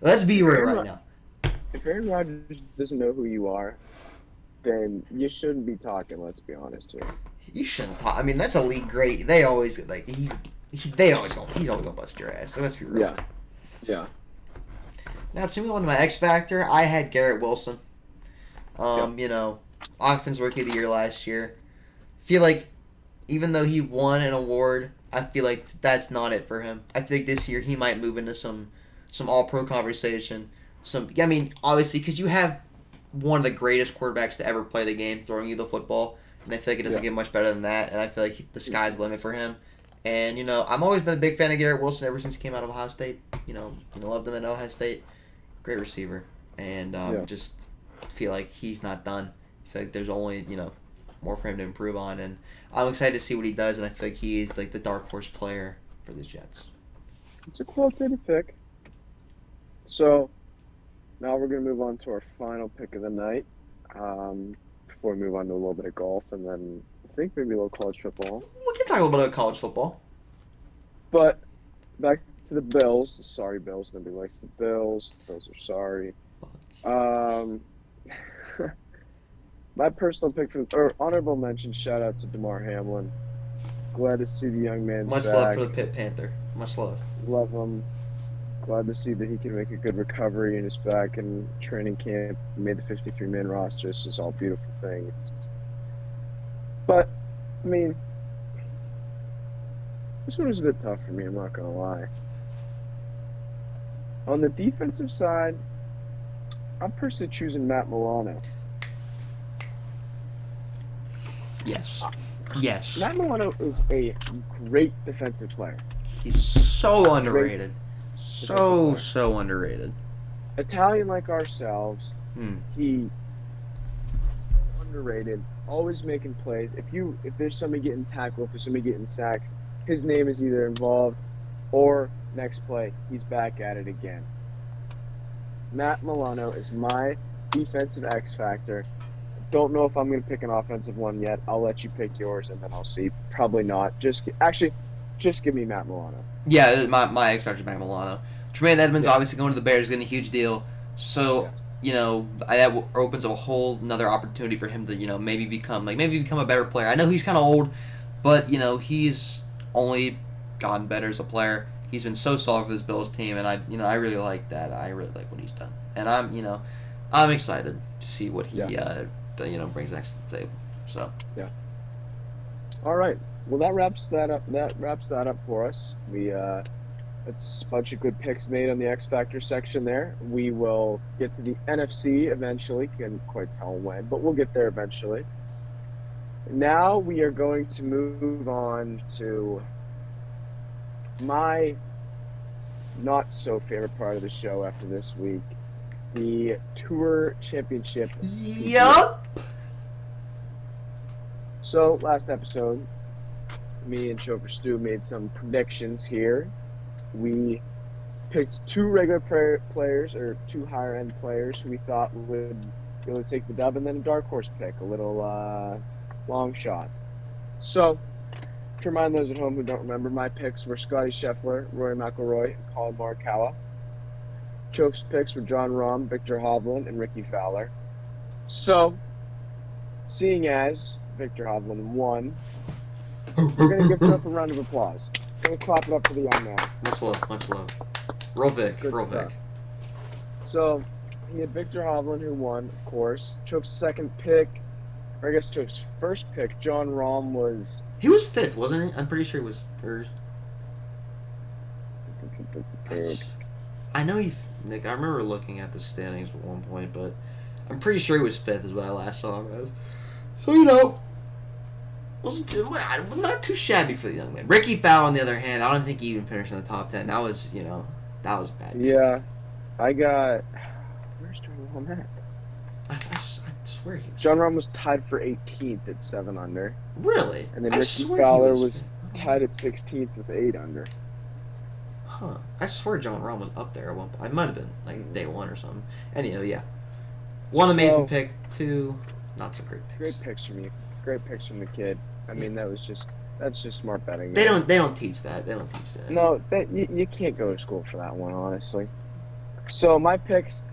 Let's be real right now. If Aaron Rodgers doesn't know who you are, then you shouldn't be talking. Let's be honest here. You shouldn't talk. I mean, that's a league great. They always he's always gonna bust your ass. So let's be real. Yeah. Yeah. Now to move on to my X Factor, I had Garrett Wilson. You know, Offensive Rookie of the Year last year. Feel like even though he won an award, I feel like that's not it for him. I think this year he might move into some All-Pro conversation. I mean, obviously, because you have one of the greatest quarterbacks to ever play the game throwing you the football, and I feel like it doesn't get much better than that, and I feel like the sky's the limit for him. And, you know, I've always been a big fan of Garrett Wilson ever since he came out of Ohio State. You know, loved him at Ohio State. Great receiver. And just feel like he's not done. I feel like there's only, more for him to improve on, and I'm excited to see what he does, and I feel like he is like the dark horse player for the Jets. It's a qualitative pick. So now we're going to move on to our final pick of the night. Before we move on to a little bit of golf, and then I think maybe a little college football. We can talk a little bit about college football. But back to the Bills. Sorry, Bills. Nobody likes the Bills. Bills are sorry. My personal pick or honorable mention, shout out to DeMar Hamlin. Glad to see the young man Much back. love for the Pitt Panther. Much love. Love him. Glad to see that he can make a good recovery and is back in training camp. Made the 53-man roster. This is all beautiful things. But, I mean, this one was a bit tough for me, I'm not going to lie. On the defensive side, I'm personally choosing Matt Milano. Yes. Matt Milano is a great defensive player. He's so underrated. So underrated. Italian like ourselves. He underrated. Always making plays. If there's somebody getting tackled, if there's somebody getting sacks, his name is either involved or next play, he's back at it again. Matt Milano is my defensive X factor. Don't know if I'm going to pick an offensive one yet. I'll let you pick yours, and then I'll see. Probably not. Just give me Matt Milano. Yeah, my X factor is Matt Milano. Tremaine Edmonds obviously going to the Bears, getting a huge deal. So that opens up a whole another opportunity for him to maybe become a better player. I know he's kind of old, but he's only gotten better as a player. He's been so solid for this Bills team, and I really like that. I really like what he's done, and I'm excited to see what he brings next to the table. So yeah. All right. Well, that wraps that up for us. It's a bunch of good picks made on the X Factor section there. We will get to the NFC eventually. Can't quite tell when, but we'll get there eventually. Now we are going to move on to my not so favorite part of the show after this week, the Tour Championship. Yup. So last episode, me and Chauffeur Stu made some predictions here. We picked two regular players, or two higher-end players who we thought would be able to take the dub, and then a dark horse pick, a little long shot. So, to remind those at home who don't remember, my picks were Scotty Scheffler, Rory McIlroy, and Colin Morikawa. Chouf's picks were John Rahm, Victor Hovland, and Ricky Fowler. So, seeing as Victor Hovland won, we're going to give him up a round of applause. Going to clap it up for the young man. Much love. Roll Vic. So, he had Victor Hovland, who won, of course. Chouf's second pick, or I guess Chouf's first pick, John Rahm, was... He was fifth, wasn't he? I'm pretty sure he was first. I know Nick, I remember looking at the standings at one point, but I'm pretty sure he was fifth is what I last saw him as. So, not too shabby for the young man. Ricky Fowler, on the other hand, I don't think he even finished in the top 10. That was, that was bad. Yeah. I got... Where's John Rahm at? I swear he was. John Rahm was tied for 18th at 7 under. Really? And then Ricky Fowler was tied at 16th with 8 under. Huh. I swear John Rahm was up there at one point. I might have been, day one or something. Anyhow, yeah. One amazing pick, two not so great picks. Great picks from you. Great picks from the kid. I mean, that was just That's just smart betting. They There. don't teach that. They don't teach that. No, you can't go to school for that one, honestly. So my picks.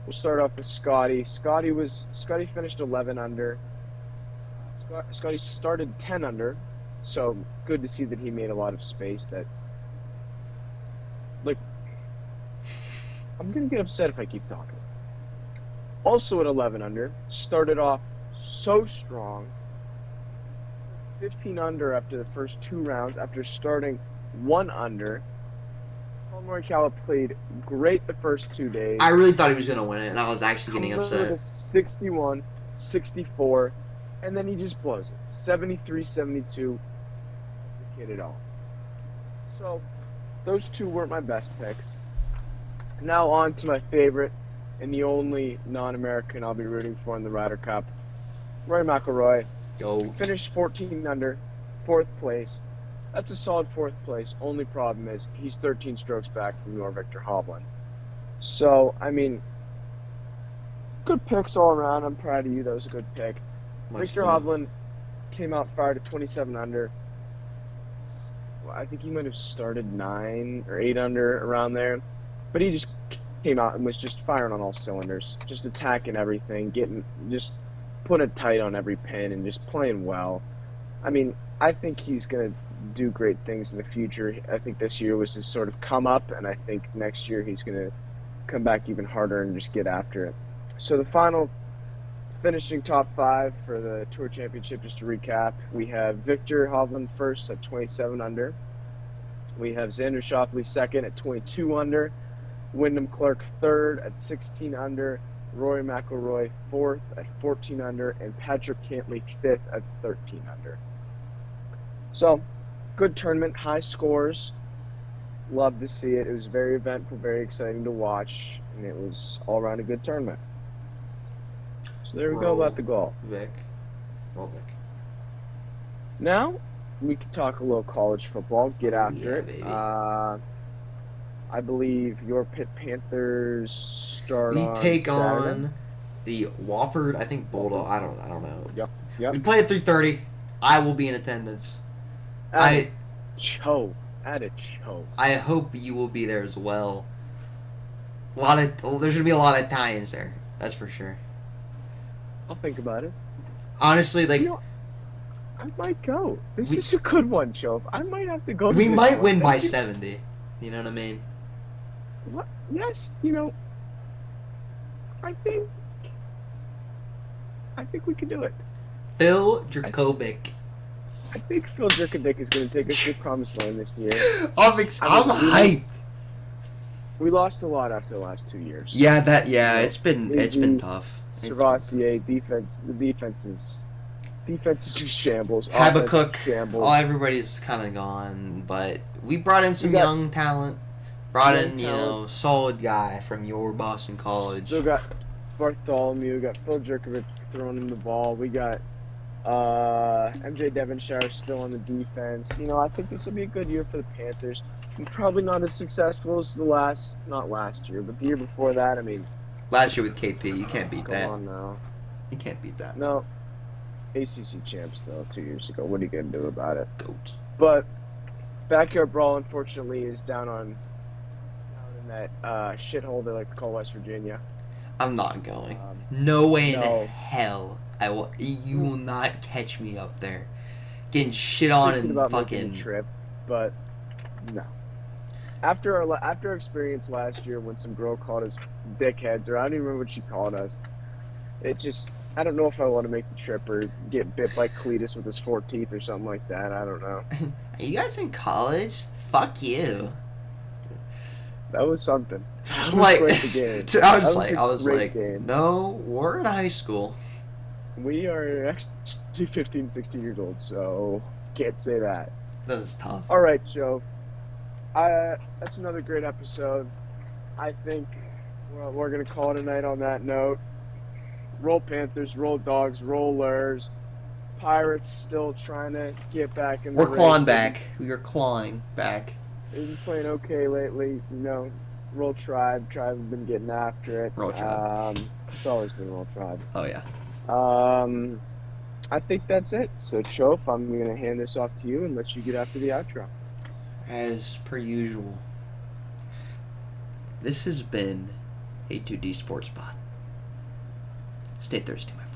We'll start off with Scotty. Scotty finished 11 under. Scotty started 10 under. So good to see that he made a lot of space. That like I'm gonna get upset if I keep talking. Also at 11 under, started off so strong. 15 under after the first 2 rounds. After starting 1 under. Colin Morikawa played great the first 2 days. I really thought he was gonna win it, and I was actually getting Comes with upset. a 61, 64, and then he just blows it. 73, 72. Hit it all. So, those two weren't my best picks. Now on to my favorite and the only non-American I'll be rooting for in the Ryder Cup, Rory McIlroy. Go. Finished 14 under, 4th place. That's a solid 4th place. Only problem is he's 13 strokes back from your Victor Hovland. So, I mean, good picks all around. I'm proud of you. That was a good pick. Victor Hovland came out fired at 27 under. Well, I think he might have started 9 or 8 under around there. But he just came out and was just firing on all cylinders. Just attacking everything, just putting it tight on every pin and just playing well. I mean, I think he's going to do great things in the future. I think this year was his sort of come up, and I think next year he's going to come back even harder and just get after it. So the final finishing top 5 for the Tour Championship, just to recap, we have Victor Hovland first at 27 under. We have Xander Schauffele second at 22 under. Wyndham Clark third at 16 under. Rory McIlroy fourth at 14 under. And Patrick Cantlay fifth at 13 under. So, good tournament, high scores. Love to see it. It was very eventful, very exciting to watch, and it was all around a good tournament. So there we go about the golf. Vic. Now, we can talk a little college football. Get after it. Baby. I believe your Pitt Panthers start We on take Saturday. on the Wofford, I think Bulldog. I don't know. Yep. We play at 3:30. I will be in attendance. At Chouf. I hope you will be there as well. There's gonna be a lot of Italians there. That's for sure. I'll think about it. Honestly, like I might go. This is a good one, Chouf. I might have to go. we this might one. win by 70. You know what I mean? What? Yes. I think we can do it. Phil Dracovic. I think Phil Jerkadick is going to take us to the promised land this year. I'm hyped. We lost a lot after the last 2 years. Yeah, it's been tough. Servassier, defense. The defense is in shambles. Habakkuk. Shambles. Oh, everybody's kind of gone, but we brought in some young talent. Brought in, solid guy from your Boston College. Still got Bartholomew. Got Phil Jerkovic throwing him the ball. We got MJ Devonshire still on the defense. I think this will be a good year for the Panthers. And probably not as successful as not last year, but the year before that. I mean, last year with KP, you can't beat that. Come on now. You can't beat that. No. ACC champs, though, 2 years ago. What are you going to do about it? Goat. But Backyard Brawl, unfortunately, is down in that shithole they like to call West Virginia. I'm not going. No way in no. hell. You will not catch me up there. Getting shit on and about fucking making a trip, but no. After our experience last year when some girl called us dickheads, or I don't even remember what she called us, I don't know if I want to make the trip or get bit by Cletus with his 4 teeth or something like that. I don't know. Are you guys in college? Fuck you. That was something. That was Like, quite the game. I That was a great like, game. no, we're in high school. We are actually 15, 16 years old, so can't say that. That is tough. All right, Joe. That's another great episode. I think we're going to call it a night on that note. Roll Panthers, roll Dogs, roll Lurs. Pirates still trying to get back in the We're clawing race. back. We are clawing back. They've been playing okay lately. Roll Tribe. Tribe have been getting after it. Roll Tribe. It's always been Roll Tribe. Oh, yeah. I think that's it. So, Chof, I'm going to hand this off to you and let you get after the outro. As per usual, this has been A2D Sports Pod. Stay thirsty, my friends.